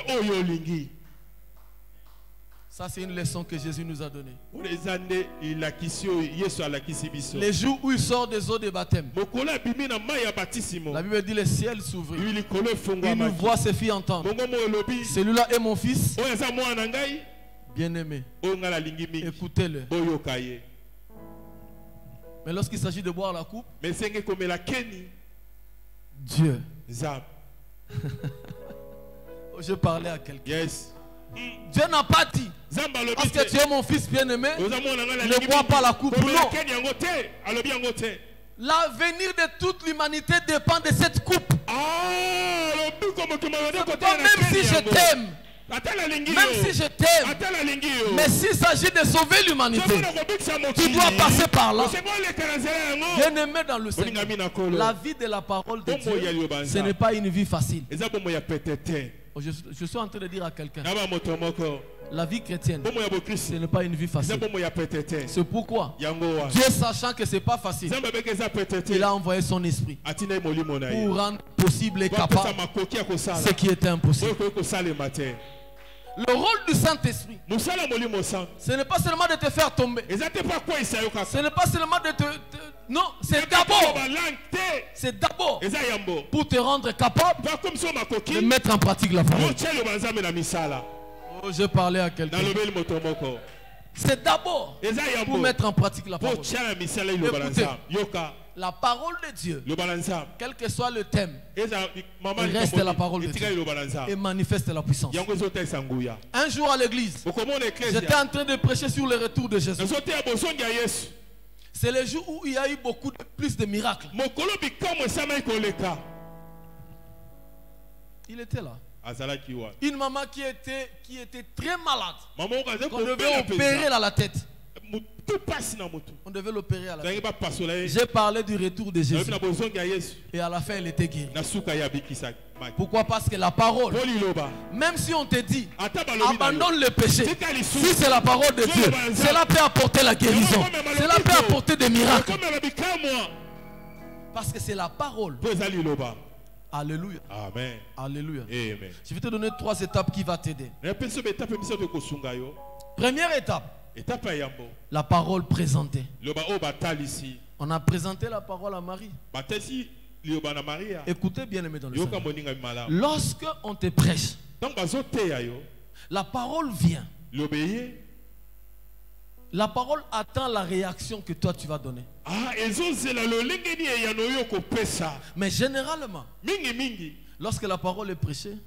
Speaker 1: Ça, c'est une leçon que Jésus nous a donnée. Les jours où il sort des eaux de baptême, la Bible dit: le ciel s'ouvrit. Il nous voit ses filles entendre. Celui-là est mon fils bien-aimé. Écoutez-le. Mais lorsqu'il s'agit de boire la coupe, Dieu. Je parlais à quelqu'un.
Speaker 3: Yes.
Speaker 1: Dieu n'a pas dit: parce que tu es mon fils bien-aimé, ne bois pas la coupe. Non. L'avenir de toute l'humanité dépend de cette coupe. Même si je t'aime, mais s'il s'agit de sauver l'humanité, tu dois passer par là. Bien-aimé dans le Seigneur, la vie de la parole de Dieu, ce n'est pas une vie facile. Je suis en train de dire à quelqu'un, la vie chrétienne, ce n'est pas une vie facile. C'est pourquoi Dieu, sachant que ce n'est pas facile, il a envoyé son esprit pour rendre possible et capable ce qui était impossible. Le rôle du Saint-Esprit, ce n'est pas seulement de te faire tomber. Ce n'est pas seulement de te... Non, c'est d'abord pour te rendre capable de mettre en pratique la parole. Oh, je parlais à quelqu'un. C'est d'abord pour mettre en pratique la parole. Écoutez, la parole de Dieu, quel que soit le thème, reste la parole de Dieu et manifeste la puissance. Un jour à l'église, j'étais en train de prêcher sur le retour de Jésus. C'est le jour où il y a eu plus de miracles. Il était là. Une maman qui était très malade. On devait opérer à la tête. On devait l'opérer à la tête. J'ai parlé du retour de Jésus. Et à la fin, elle était guérie. Pourquoi? Parce que la parole, même si on te dit abandonne le péché, si c'est la parole de Dieu, cela peut apporter la guérison. Cela peut apporter des miracles. Parce que c'est la parole Alléluia.
Speaker 3: Amen.
Speaker 1: Alléluia.
Speaker 3: Amen.
Speaker 1: Je vais te donner 3 étapes qui vont t'aider. Première étape, la parole présentée. On a présenté la parole à Marie. Écoutez bien aimé dans le Seigneur. Lorsque on te prêche, la parole vient. La parole attend la réaction que toi tu vas donner. Mais généralement, lorsque la parole est prêchée,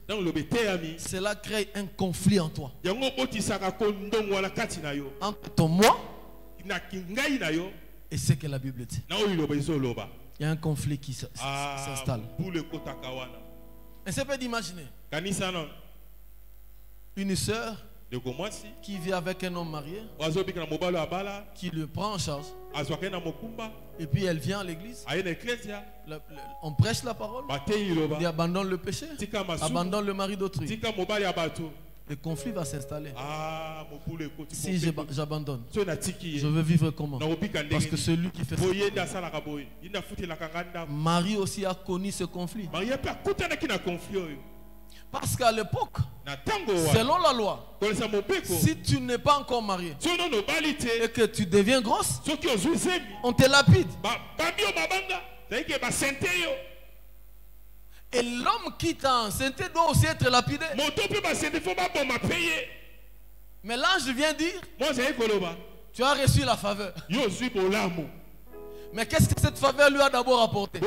Speaker 1: cela crée un conflit en toi. Entre ton moi et ce que la Bible dit. Il y a un conflit qui s'installe. Essayez d'imaginer une sœur qui vit avec un homme marié, qui le prend en charge, et puis elle vient à l'église, on prêche la parole, il abandonne le péché, abandonne le mari d'autrui. Le conflit va s'installer. Si j'abandonne, je veux vivre comment? Parce que celui qui fait ça, Marie aussi a connu ce conflit. Parce qu'à l'époque, selon la loi, si tu n'es pas encore marié et que tu deviens grosse, on te lapide. Et l'homme qui t'a enceinté doit aussi être lapidé. Mais l'ange vient dire, tu as reçu la faveur. Mais qu'est-ce que cette faveur lui a d'abord apporté?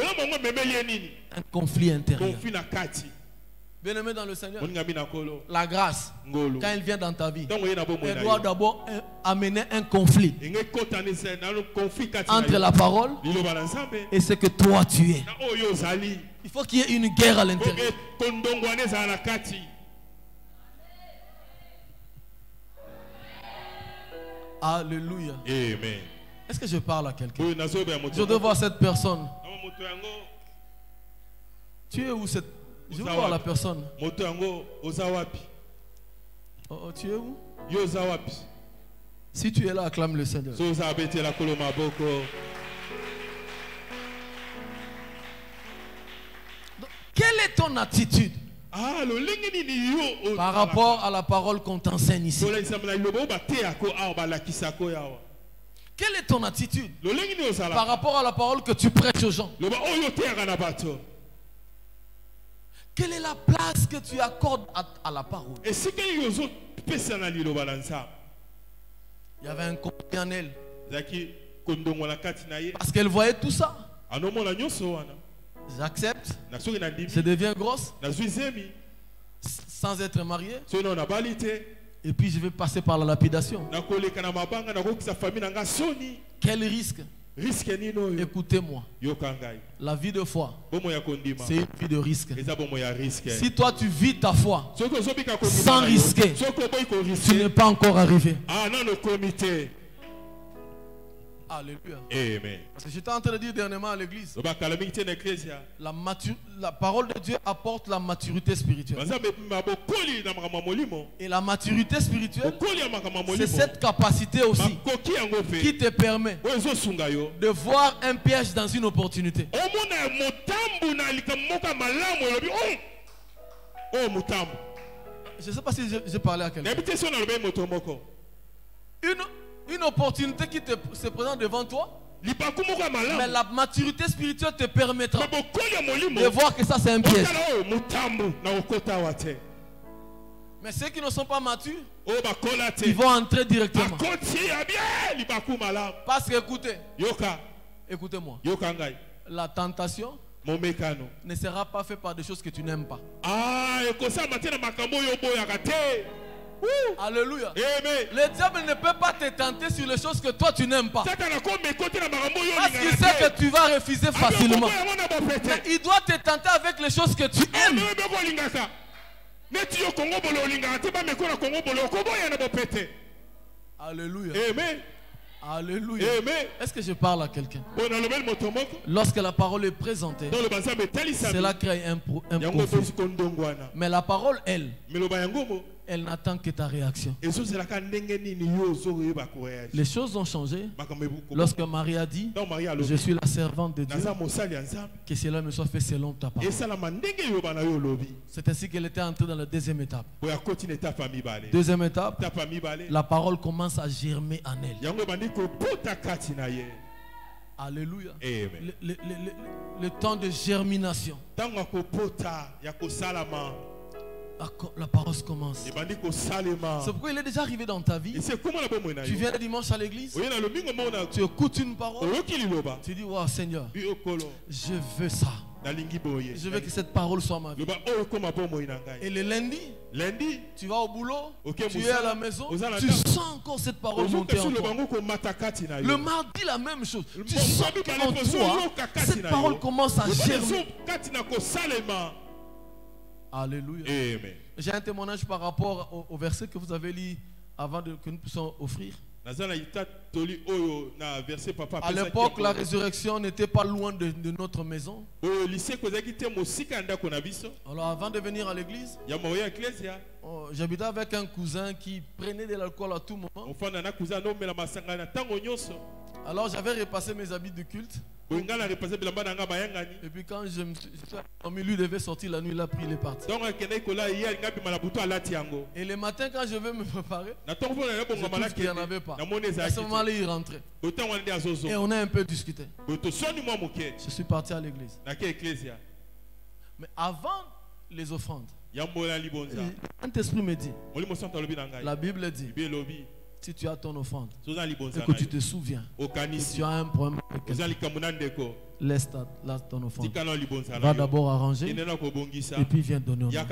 Speaker 1: Un conflit intérieur. Bien-aimé dans le Seigneur, la grâce, quand elle vient dans ta vie, elle doit d'abord amener un conflit entre la parole et ce que toi tu es. Il faut qu'il y ait une guerre à l'intérieur. Alléluia.
Speaker 3: Amen.
Speaker 1: Est-ce que je parle à quelqu'un? Je dois voir cette personne. Tu es où cette... Je veux voir la personne. Oh, tu es où? Si tu es là, acclame le Seigneur. Donc, quelle est ton attitude par rapport à la parole qu'on t'enseigne ici? Quelle est ton attitude par rapport à la parole que tu prêches aux gens? Quelle est la place que tu accordes à la parole? Il y avait un conflit en elle. Parce qu'elle voyait tout ça. J'accepte. Je deviens grosse. Sans être mariée. Et puis je vais passer par la lapidation. Quel risque? Écoutez-moi. La vie de foi, c'est une vie de risque. Si toi tu vis ta foi sans risquer, tu n'es pas encore arrivé. Alléluia.
Speaker 3: Amen.
Speaker 1: Parce que j'étais en train de dire dernièrement à l'église, la parole de Dieu apporte la maturité spirituelle. Et la maturité spirituelle, c'est cette capacité aussi qui te permet de voir un piège dans une opportunité. Je ne sais pas si j'ai parlé à quelqu'un. Une opportunité qui se présente devant toi, mais la maturité spirituelle te permettra de voir que ça c'est un piège. Mais ceux qui ne sont pas matures, ils vont entrer directement. Parce que écoutez-moi, la tentation ne sera pas faite par des choses que tu n'aimes pas. Alléluia.
Speaker 3: Amen.
Speaker 1: Le diable ne peut pas te tenter sur les choses que toi tu n'aimes pas. Parce qu'il sait que tu vas refuser facilement. Mais il doit te tenter avec les choses que tu aimes. Alléluia.
Speaker 3: Amen.
Speaker 1: Alléluia.
Speaker 3: Amen.
Speaker 1: Est-ce que je parle à quelqu'un? Lorsque la parole est présentée, cela crée un conflit. Mais la parole, elle, Elle n'attend que ta réaction.
Speaker 3: Et ça, c'est la
Speaker 1: Les choses ont changé lorsque Marie a dit, je suis la servante de Dieu, que cela me soit fait selon ta parole. C'est ainsi qu'elle était entrée dans la deuxième étape. Deuxième étape, la parole commence à germer en elle. Alléluia. Le temps de germination. La parole commence. C'est pourquoi il est déjà arrivé dans ta vie. Tu viens le dimanche à l'église. Tu écoutes une parole. Tu dis, wow, Seigneur, je veux ça. Je veux que cette parole soit ma vie. Et le lundi, tu vas au boulot, tu es à la maison, tu sens encore cette parole monter en toi. Le mardi, la même chose. Tu sens qu'en toi, cette parole commence à germer. Alléluia. J'ai un témoignage par rapport au verset que vous avez lu avant que nous puissions offrir. À l'époque, la résurrection n'était pas loin de notre maison. Alors avant de venir à l'église, j'habitais avec un cousin qui prenait de l'alcool à tout moment. Alors j'avais repassé mes habits de culte. Et puis quand je me suis dormi, lui devait sortir la nuit, il a pris, il est parti. Et le matin quand je vais me préparer, je trouve qu'il n'y en avait pas. À ce moment-là, il rentrait. Et on a un peu discuté. Je suis parti à l'église. Mais avant les offrandes, un esprit me dit, la Bible dit, si tu as ton offrande et que tu te souviens que tu as un problème avec quelqu'un, laisse ton offrande. Va d'abord arranger et puis viens donner au nom.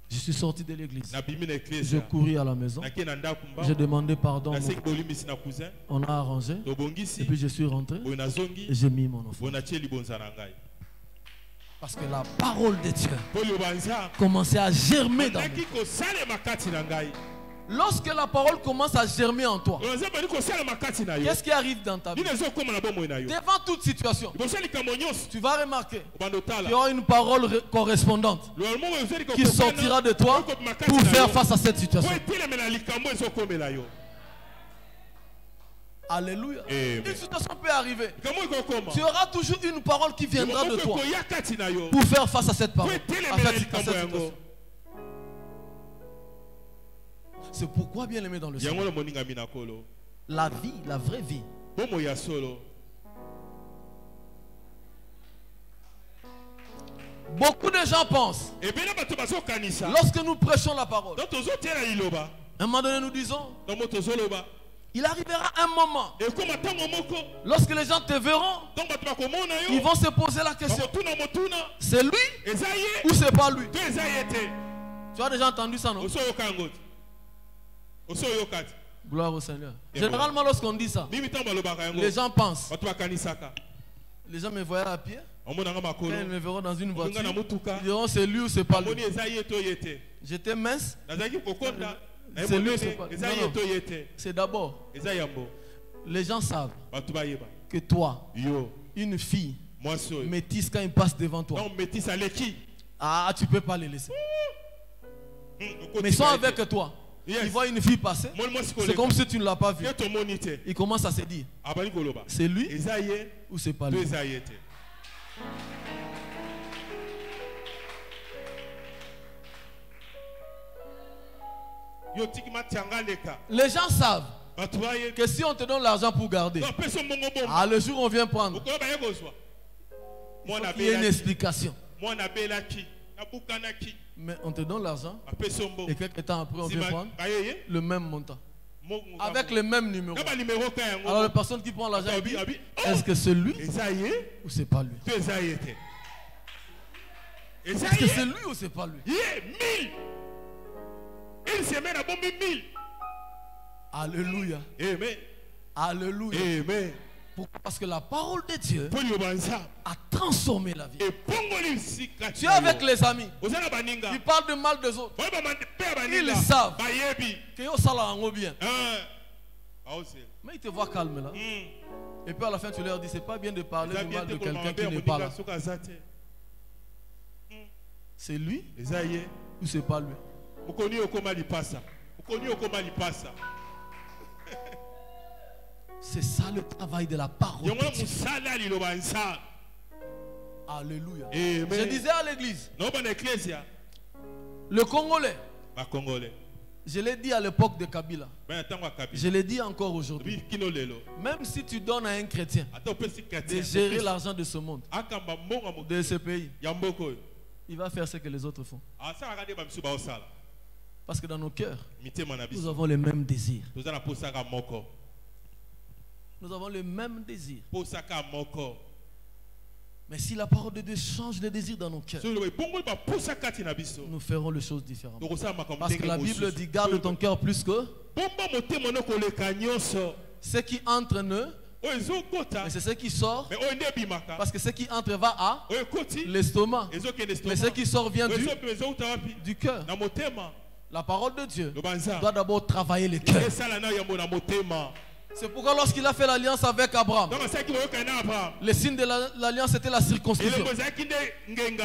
Speaker 1: Je suis sorti de l'église. Je courus à la maison. J'ai demandé pardon. On a arrangé. Et puis je suis rentré et j'ai mis mon offrande. Parce que la parole de Dieu commençait à germer dans moi. Lorsque la parole commence à germer en toi, qu'est-ce qui arrive dans ta vie? Devant toute situation, tu vas remarquer qu'il y aura une parole correspondante qui sortira de toi pour faire face à cette situation. Alléluia. Une situation peut arriver. Tu auras toujours une parole qui viendra de toi pour faire face à cette parole. À cette situation. C'est pourquoi, bien aimé dans le Seigneur, la vie, la vraie vie, beaucoup de gens pensent, lorsque nous prêchons la parole, à un moment donné nous disons, il arrivera un moment, lorsque les gens te verront, ils vont se poser la question, c'est lui ou c'est pas lui? Tu as déjà entendu ça, non? Gloire au Seigneur. Généralement, lorsqu'on dit ça, les gens pensent. Les gens me voyaient à pied. Quand ils me verront dans une voiture, ils diront c'est lui ou c'est pas lui. J'étais mince. C'est lui ou c'est pas lui. C'est d'abord. Les gens savent que toi, une fille métisse, quand il passe devant toi, ah, tu ne peux pas les laisser. Mais ils sont avec toi. Ils voient une fille passer, c'est comme si tu ne l'as pas vu. Ils commencent à se dire, c'est lui ou c'est pas lui? Les gens savent que si on te donne l'argent pour garder, le jour où on vient prendre, il y a une explication. Mais on te donne l'argent et quelques temps après on vient prendre le même montant avec le même numéro. Alors la personne qui prend l'argent dit, est-ce que c'est lui ou c'est pas lui? Est-ce que c'est lui ou c'est pas lui?
Speaker 3: Une semaine à bon 1000.
Speaker 1: Alléluia.
Speaker 3: Amen.
Speaker 1: Alléluia.
Speaker 3: Amen.
Speaker 1: Pourquoi? Parce que la parole de Dieu a transformé la vie. Tu es avec les amis, ils parlent de mal des autres, ils savent que yo sala en bien, mais ils te voient calme là. Et puis à la fin tu leur dis c'est pas bien de parler du mal de quelqu'un qui n'est pas là. C'est lui ou c'est pas lui? C'est ça le travail de la parole de Dieu. Alléluia. Je disais à l'église, le Congolais, je l'ai dit à l'époque de Kabila, je l'ai dit encore aujourd'hui, même si tu donnes à un chrétien de gérer l'argent de ce monde, de ce pays, il va faire ce que les autres font. Parce que dans nos cœurs, nous avons le même désir. Nous avons le même désir. Mais si la parole de Dieu change le désir dans nos cœurs, nous ferons les choses différemment. Parce que la Bible dit, garde ton cœur plus que ce qui entre ne, mais c'est ce qui sort. Parce que ce qui entre va à l'estomac. Mais ce qui sort vient du cœur. La parole de Dieu doit d'abord travailler le cœur. C'est pourquoi lorsqu'il a fait l'alliance avec Abraham, le signe de l'alliance était la circoncision.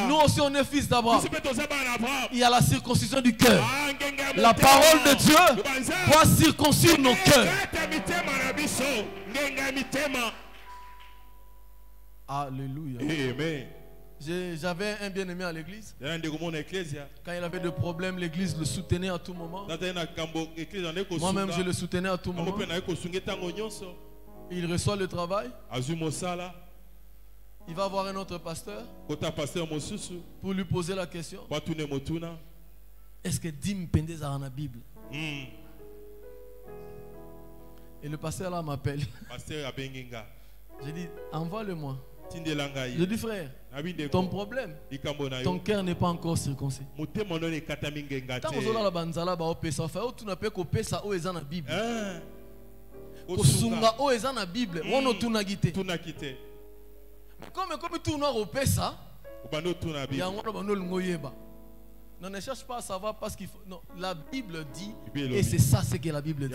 Speaker 1: Nous aussi on est fils d'Abraham. Il y a la circoncision du cœur. La parole de Dieu doit circoncire nos cœurs. Alléluia.
Speaker 3: Amen.
Speaker 1: J'avais un bien-aimé à l'église. Quand il avait des problèmes, l'église le soutenait à tout moment. Moi-même, je le soutenais à tout moment. Il reçoit le travail. Il va voir un autre pasteur pour lui poser la question. Est-ce que Dim Pendeza a la Bible? Et le pasteur là m'appelle. J'ai dit, envoie-le-moi. Je dis frère, ton problème, ton cœur n'est pas encore circoncis. Tant que la banzala ba opesa, fa tu n'as pas kopesa o eza na Bible. Kosunga o eza na Bible, wono tunagite. Comme tu n'as opesa, ya ngono bano ngoyeba. Non, ne cherche pas à savoir parce qu'il faut. Non, la Bible dit, et c'est ça ce que la Bible dit.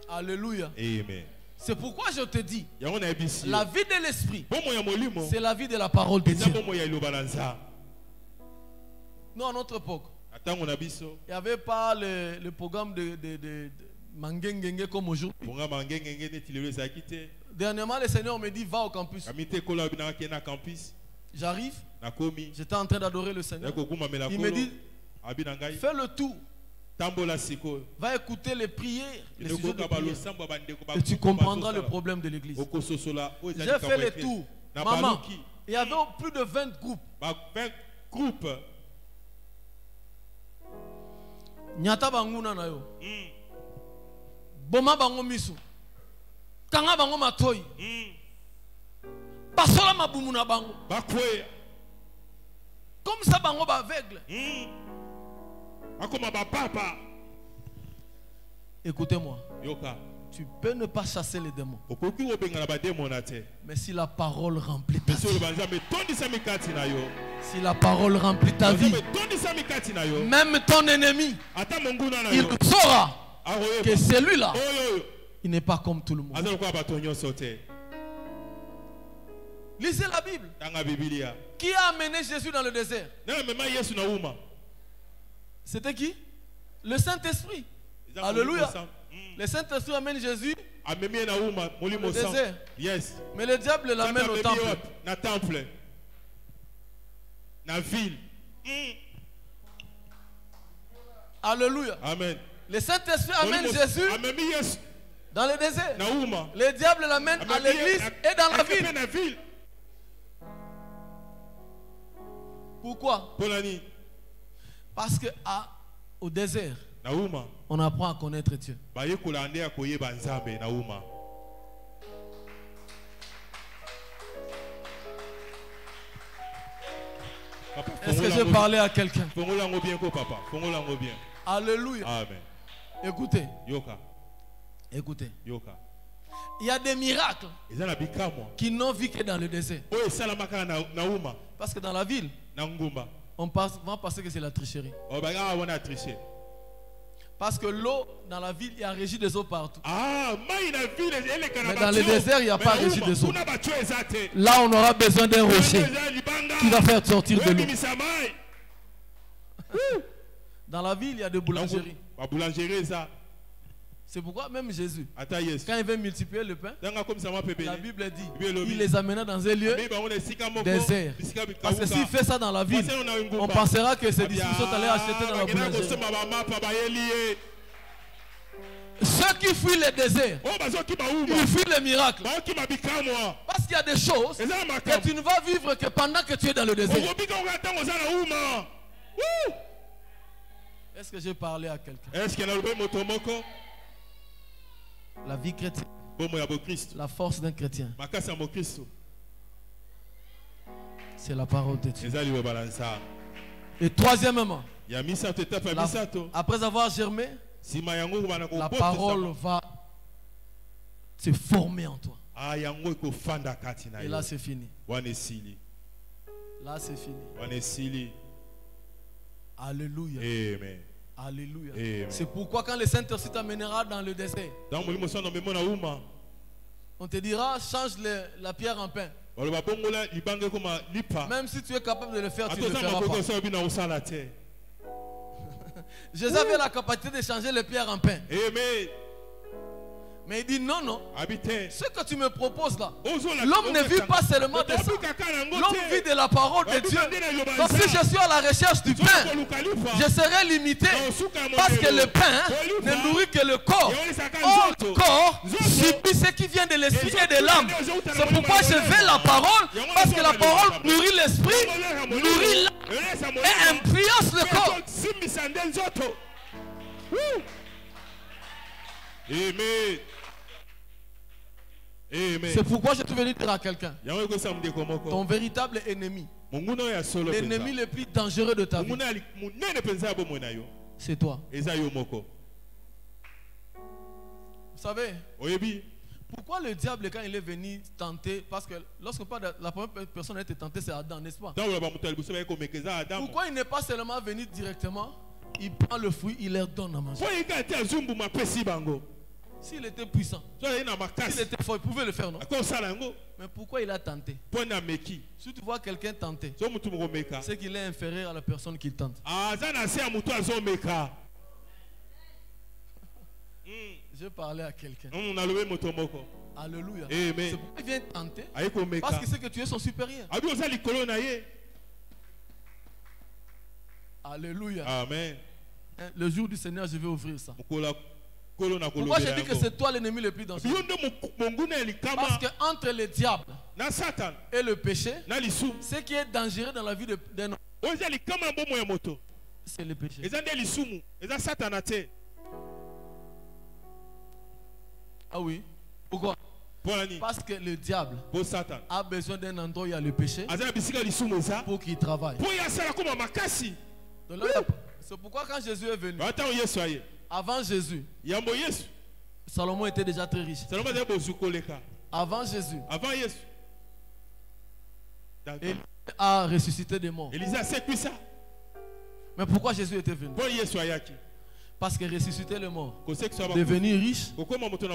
Speaker 1: Alléluia.
Speaker 3: Amen.
Speaker 1: C'est pourquoi je te dis, la vie de l'esprit, c'est la vie de la parole de Dieu. Nous, à notre époque, il n'y avait pas le programme de Mangengenge comme aujourd'hui. Dernièrement, le Seigneur me dit, va au campus. J'arrive, j'étais en train d'adorer le Seigneur. Il me dit, fais le tour. Va écouter les prières, les sujets de prière, et tu comprendras le problème de l'église. J'ai fait le tour. Maman, il y avait plus de 20 groupes. Nyata banguna na yo. Boma bango misu. Kanga bango matoi. Basola mabumu na bango. Comme ça bango ba aveugle. Écoutez-moi. Tu peux ne pas chasser les démons. Mais si la parole remplit ta vie, si la parole remplit ta vie, même ton ennemi, il saura que celui-là, il n'est pas comme tout le monde. Lisez la Bible. Qui a amené Jésus dans le désert? C'était qui? Le Saint-Esprit. Alléluia. Le Saint-Esprit amène Jésus au désert.
Speaker 3: Yes.
Speaker 1: Mais le diable l'amène au temple.
Speaker 3: Dans la ville.
Speaker 1: Alléluia.
Speaker 3: Amen.
Speaker 1: Le Saint-Esprit amène Jésus dans le désert. Le diable l'amène à l'église et dans la ville. Pourquoi? Parce que au désert, on apprend à connaître Dieu. Est-ce que j'ai parlé à quelqu'un? Alléluia.
Speaker 3: Amen.
Speaker 1: Écoutez. Écoutez. Il y a des miracles qui n'ont vu que dans le désert. Parce que dans la ville, on va penser que c'est la tricherie. Parce que l'eau dans la ville, il y a régie des eaux partout. Mais dans le désert, il n'y a pas régie des eaux. Là, on aura besoin d'un rocher qui va faire sortir de l'eau. Dans la ville, il y a des boulangeries.
Speaker 3: La boulangerie, ça.
Speaker 1: C'est pourquoi même Jésus,
Speaker 3: Attends, yes.
Speaker 1: quand il veut multiplier le pain, la Bible dit, il les amena dans un lieu désert. Parce que s'il fait ça dans la ville, on pensera que ses disciples sont allés acheter dans la boulangerie. Ceux qui fuient le désert, ils fuient le miracle. Parce qu'il y a des choses que tu ne vas vivre que pendant que tu es dans le désert. Est-ce que j'ai parlé à quelqu'un? La vie chrétienne, la force d'un chrétien, c'est la parole de Dieu. Et troisièmement, après avoir germé, la parole va se former en toi. Et là c'est fini. Là c'est fini. Alléluia.
Speaker 3: Amen.
Speaker 1: Alléluia. C'est pourquoi quand le Saint-Esprit t'amènera dans le désert, on te dira change la pierre en pain. Même si tu es capable de le faire, tu ne le feras pas. Jésus avait la capacité de changer les pierres en pain.
Speaker 3: Amen.
Speaker 1: Mais il dit non, non. Ce que tu me proposes là, l'homme ne vit pas seulement de ça. L'homme vit de la parole de Dieu. Donc si je suis à la recherche du pain, je serai limité. Parce que le pain ne nourrit que le corps. Or, le corps subit ce qui vient de l'esprit et de l'âme. C'est pourquoi je veux la parole. Parce que la parole nourrit l'esprit, nourrit l'âme et influence le corps.
Speaker 3: Amen.
Speaker 1: C'est pourquoi je suis venu dire à quelqu'un, ton véritable ennemi, l'ennemi le plus dangereux de ta vie, c'est toi. Vous savez, pourquoi le diable, quand il est venu tenter, parce que lorsque la première personne a été tentée, c'est Adam, n'est-ce pas? Pourquoi il n'est pas seulement venu directement, il prend le fruit, il leur donne à manger? S'il était puissant, s'il était fort, il pouvait le faire, non? Mais pourquoi il a tenté? Si tu vois quelqu'un tenter, c'est qu'il est inférieur à la personne qui tente. Je parlais à quelqu'un. Alléluia. C'est pourquoi il vient tenter, parce qu'il sait que tu es son supérieur. Alléluia.
Speaker 3: Amen.
Speaker 1: Le jour du Seigneur, je vais ouvrir ça. Pourquoi je dis que c'est toi l'ennemi le plus dangereux? Parce que entre le diable et le péché, ce qui est dangereux dans la vie d'un homme, c'est le péché. Ah oui. Pourquoi? Parce que le diable a besoin d'un endroit où il y a le péché pour qu'il travaille. C'est pourquoi quand Jésus est venu, avant Jésus, Salomon était déjà très riche. Avant Jésus, il a ressuscité des morts. Mais pourquoi Jésus était venu? Parce que ressusciter les morts, devenir riche,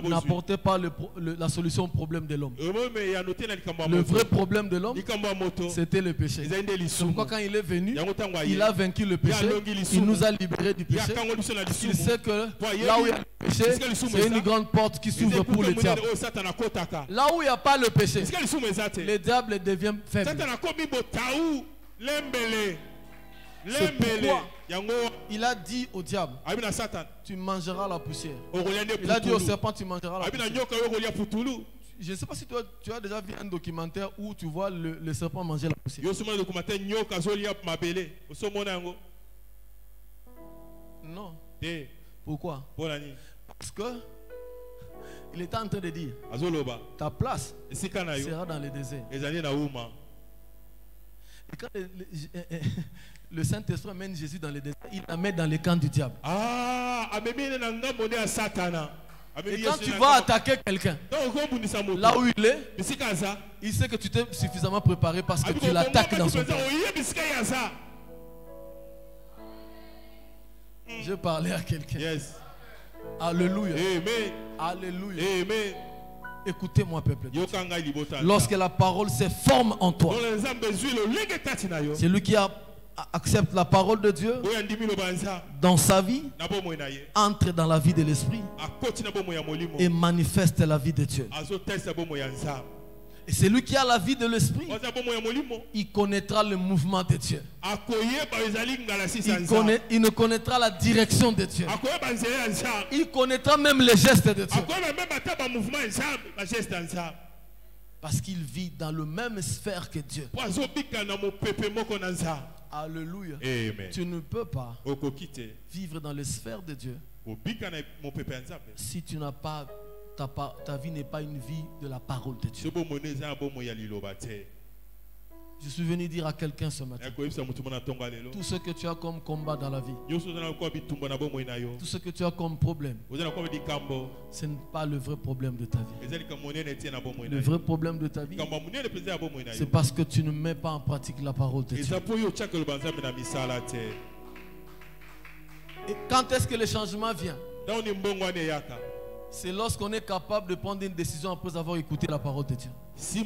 Speaker 1: n'apportait pas la solution au problème de l'homme. Le vrai problème de l'homme, c'était le péché. C'est pourquoi quand il est venu, il a vaincu le péché, il nous a libérés du péché. Il sait que là où il y a le péché, c'est une grande porte qui s'ouvre pour le diable. Là où il n'y a pas le péché, le diable devient faible. C'est pourquoi il a dit au diable, tu mangeras la poussière. Il a dit au serpent, tu mangeras la poussière. Je ne sais pas si tu as déjà vu un documentaire où tu vois le serpent manger la poussière. Non. Pourquoi? Parce que il était en train de dire, ta place sera dans le désert. Et quand le Saint-Esprit amène Jésus dans le désert, il la met dans le camp du diable. Et quand tu vas attaquer quelqu'un, là où il est, il sait que tu t'es suffisamment préparé parce que tu l'attaques dans son camp. Je parlais à quelqu'un.
Speaker 3: Yes.
Speaker 1: Alléluia.
Speaker 3: Amen.
Speaker 1: Alléluia.
Speaker 3: Amen.
Speaker 1: Écoutez-moi, peuple. Lorsque la parole se forme en toi, c'est lui qui a accepte la parole de Dieu dans sa vie, entre dans la vie de l'esprit et manifeste la vie de Dieu. Et celui qui a la vie de l'esprit, il connaîtra le mouvement de Dieu. Il ne connaîtra la direction de Dieu. Il connaîtra même les gestes de Dieu. Parce qu'il vit dans le même sphère que Dieu. Alléluia.
Speaker 3: Amen.
Speaker 1: Tu ne peux pas vivre dans les sphères de Dieu si tu n'as pas ta vie n'est pas une vie de la parole de Dieu. Je suis venu dire à quelqu'un ce matin, tout ce que tu as comme combat dans la vie, tout ce que tu as comme problème, ce n'est pas le vrai problème de ta vie. Le vrai problème de ta vie, c'est parce que tu ne mets pas en pratique la parole de Dieu. Et quand est-ce que le changement vient? C'est lorsqu'on est capable de prendre une décision après avoir écouté la parole de Dieu. C'est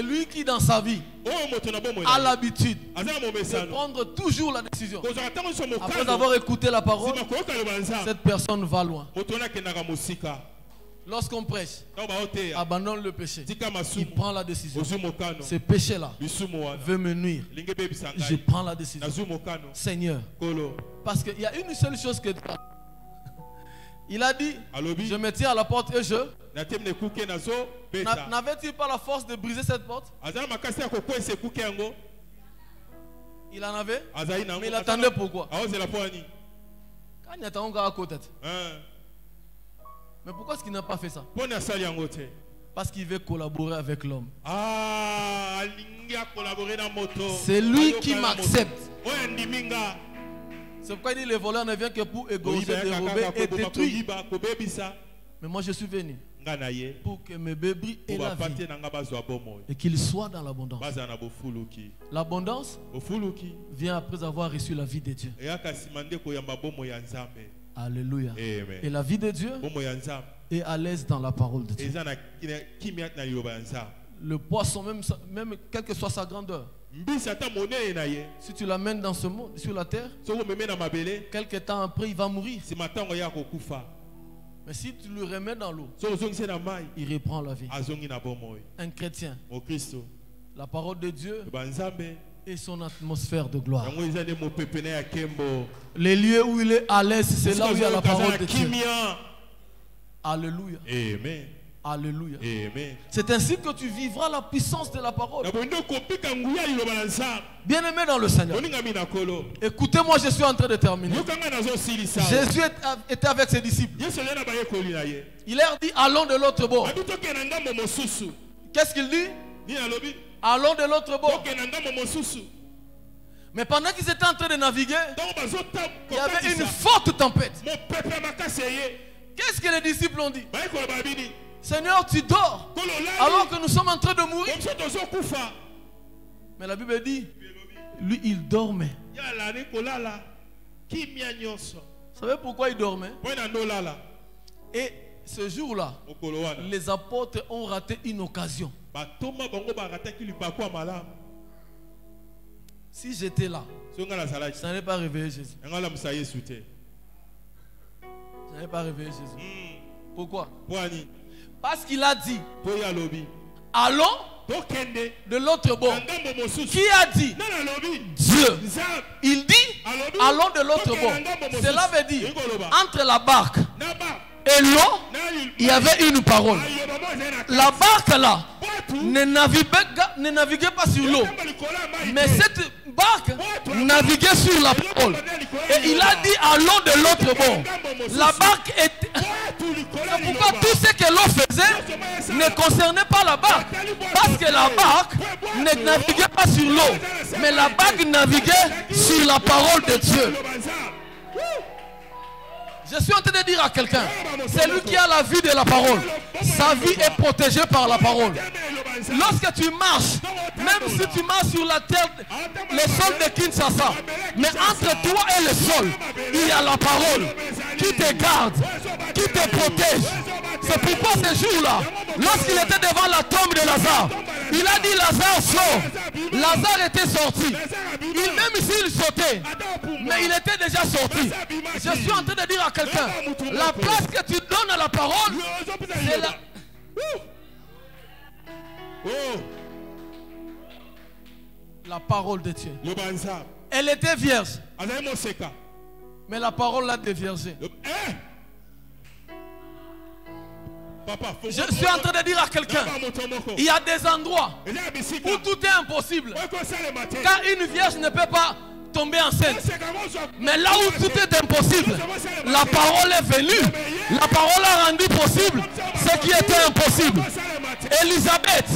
Speaker 1: lui qui dans sa vie a l'habitude de prendre toujours la décision. Après avoir écouté la parole, cette personne va loin. Lorsqu'on prêche, abandonne le péché. Il prend la décision. Ce péché-là veut me nuire. Je prends la décision. Seigneur, parce qu'il y a une seule chose que Dieu a. Il a dit, je me tiens à la porte et je... N'avait-il pas la force de briser cette porte? Il en avait, mais il attendait pourquoi? Quand il attend, on à côté. Mais pourquoi est-ce qu'il n'a pas fait ça? Parce qu'il veut collaborer avec l'homme. C'est lui qui m'accepte. C'est pourquoi il dit le voleur ne vient que pour égorger, dérober et détruire. Mais moi je suis venu pour que mes bébés aient la vie et qu'ils soient dans l'abondance. L'abondance vient après avoir reçu la vie de Dieu. Alléluia.
Speaker 3: Amen.
Speaker 1: Et la vie de Dieu est à l'aise dans la parole de Dieu. Le poisson, même quelle que soit sa grandeur, si tu l'amènes dans ce monde, sur la terre, quelque temps après il va mourir. Mais si tu le remets dans l'eau, il reprend la vie. Un chrétien, la parole de Dieu et son atmosphère de gloire. Les lieux où il est à l'aise, c'est là où il y a la parole de Dieu. Alléluia.
Speaker 3: Amen.
Speaker 1: Alléluia.
Speaker 3: Amen.
Speaker 1: C'est ainsi que tu vivras la puissance de la parole. Bien-aimé dans le Seigneur, écoutez-moi, je suis en train de terminer. Jésus était avec ses disciples. Il leur dit, allons de l'autre bord. Qu'est-ce qu'il dit? Allons de l'autre bord. Mais pendant qu'ils étaient en train de naviguer, il y avait une forte tempête. Qu'est-ce que les disciples ont dit? Seigneur, tu dors alors que nous sommes en train de mourir. Mais la Bible dit, lui il dormait. Vous savez pourquoi il dormait? Et ce jour-là, les apôtres ont raté une occasion. Si j'étais là, ça n'allait pas réveiller Jésus. Ça n'allait pas réveiller Jésus. Pourquoi? Parce qu'il a dit, allons de l'autre bord. Qui a dit? Dieu. Il dit, allons de l'autre bord. Cela veut dire, entre la barque et l'eau, il y avait une parole. La barque là ne naviguait pas sur l'eau, mais cette barque naviguait sur la parole. Et il a dit allons de l'autre bord. La barque était... C'est pourquoi tout ce que l'eau faisait ne concernait pas la barque. Parce que la barque ne naviguait pas sur l'eau, mais la barque naviguait sur la parole de Dieu. Je suis en train de dire à quelqu'un, c'est lui qui a la vie de la parole. Sa vie est protégée par la parole. Lorsque tu marches, même si tu marches sur la terre, le sol de Kinshasa, mais entre toi et le sol, il y a la parole qui te garde, qui te protège, C'est pourquoi ce jour-là, lorsqu'il était devant la tombe de Lazare, il a dit Lazare sort. Lazare était sorti. Même s'il sautait, mais il était déjà sorti. Je suis en train de dire à quelqu'un, la place que tu donnes à la parole, c'est la... La parole de Dieu. Elle était vierge. Mais la parole l'a déviergée. Je suis en train de dire à quelqu'un, il y a des endroits où tout est impossible. Car une vierge ne peut pas tomber enceinte. Mais là où tout est impossible, la parole est venue. La parole a rendu possible ce qui était impossible. Élisabeth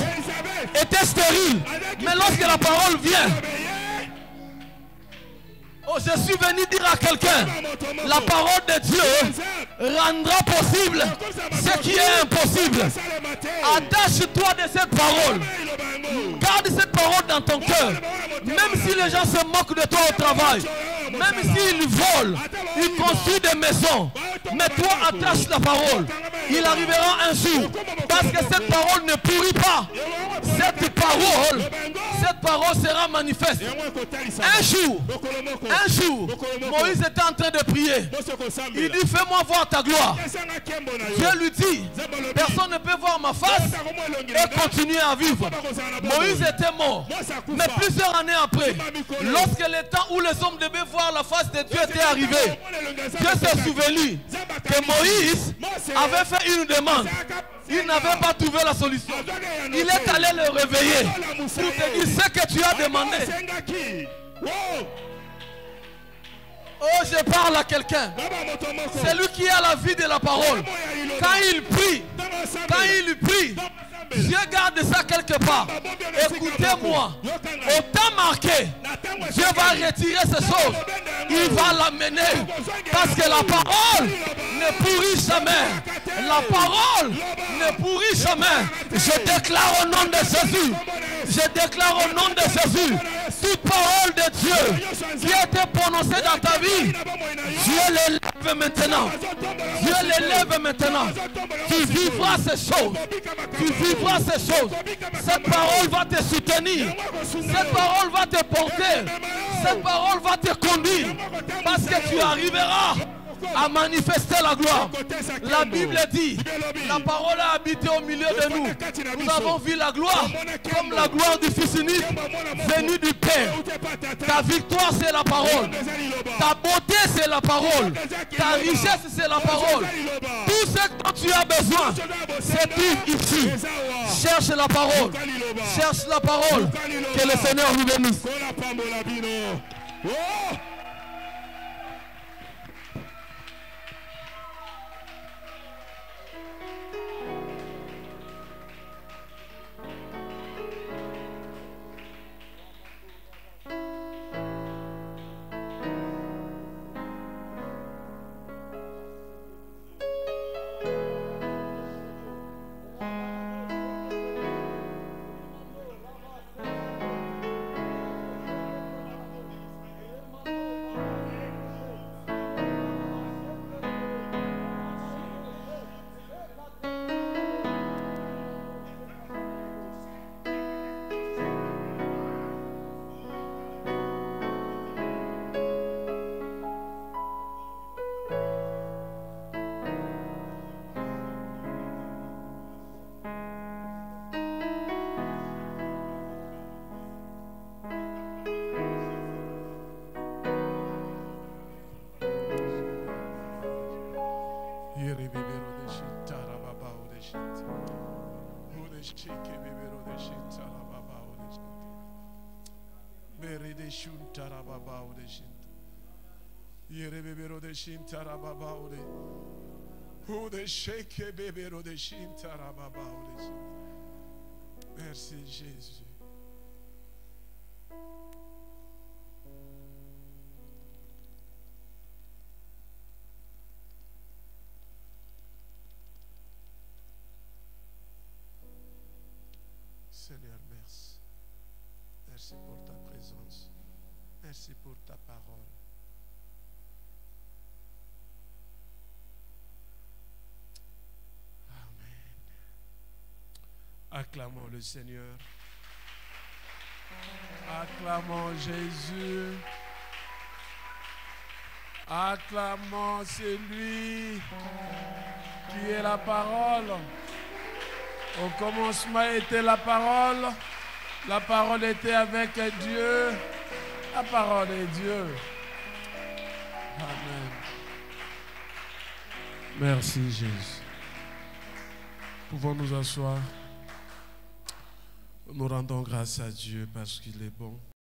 Speaker 1: était stérile. Mais lorsque la parole vient, oh, je suis venu dire à quelqu'un, la parole de Dieu rendra possible ce qui est impossible. Attache-toi de cette parole. Garde cette parole dans ton cœur. Même si les gens se moquent de toi au travail, même s'ils volent, ils construisent des maisons, mais toi attache la parole. Il arrivera un jour, parce que cette parole ne pourrit pas. Cette parole sera manifeste. Un jour, Moïse était en train de prier. Il dit, fais-moi voir ta gloire. Dieu lui dit, personne ne peut voir ma face et continuer à vivre. Moïse était mort. Mais plusieurs années après, lorsque le temps où les hommes devaient voir la face de Dieu était arrivé, Dieu s'est souvenu que Moïse avait fait une demande. Il n'avait pas trouvé la solution. Il est allé le réveiller pour te dire ce que tu as demandé. Oh, je parle à quelqu'un. C'est lui qui a la vie de la parole. Quand il prie, Dieu garde ça quelque part. Écoutez-moi. Au temps marqué, Dieu va retirer ces choses. Il va l'amener. Parce que la parole ne pourrit jamais. La parole ne pourrit jamais. Je déclare au nom de Jésus. Je déclare au nom de Jésus. Toute parole de Dieu qui a été prononcée dans ta vie, Dieu l'élève maintenant. Dieu l'élève maintenant. Tu vivras ces choses. Tu vivras ces choses. Cette parole va te soutenir. Cette parole va te porter. Cette parole va te conduire. Parce que tu arriveras à manifester la gloire. La Bible dit, la parole a habité au milieu de nous. Nous avons vu la gloire comme la gloire du Fils unique venu du Père. Ta victoire c'est la parole. Ta beauté c'est la parole. Ta richesse c'est la parole. Tout ce dont tu as besoin, c'est tout ici. Cherche la parole. Cherche la parole. Que le Seigneur vous bénisse.
Speaker 4: Merci Jésus. Seigneur, merci. Merci pour ta présence. Merci pour ta parole. Acclamons le Seigneur. Acclamons Jésus. Acclamons celui qui est la parole. Au commencement était la parole était avec Dieu, la parole est Dieu. Amen. Merci Jésus. Pouvons nous asseoir. Nous rendons grâce à Dieu parce qu'il est bon.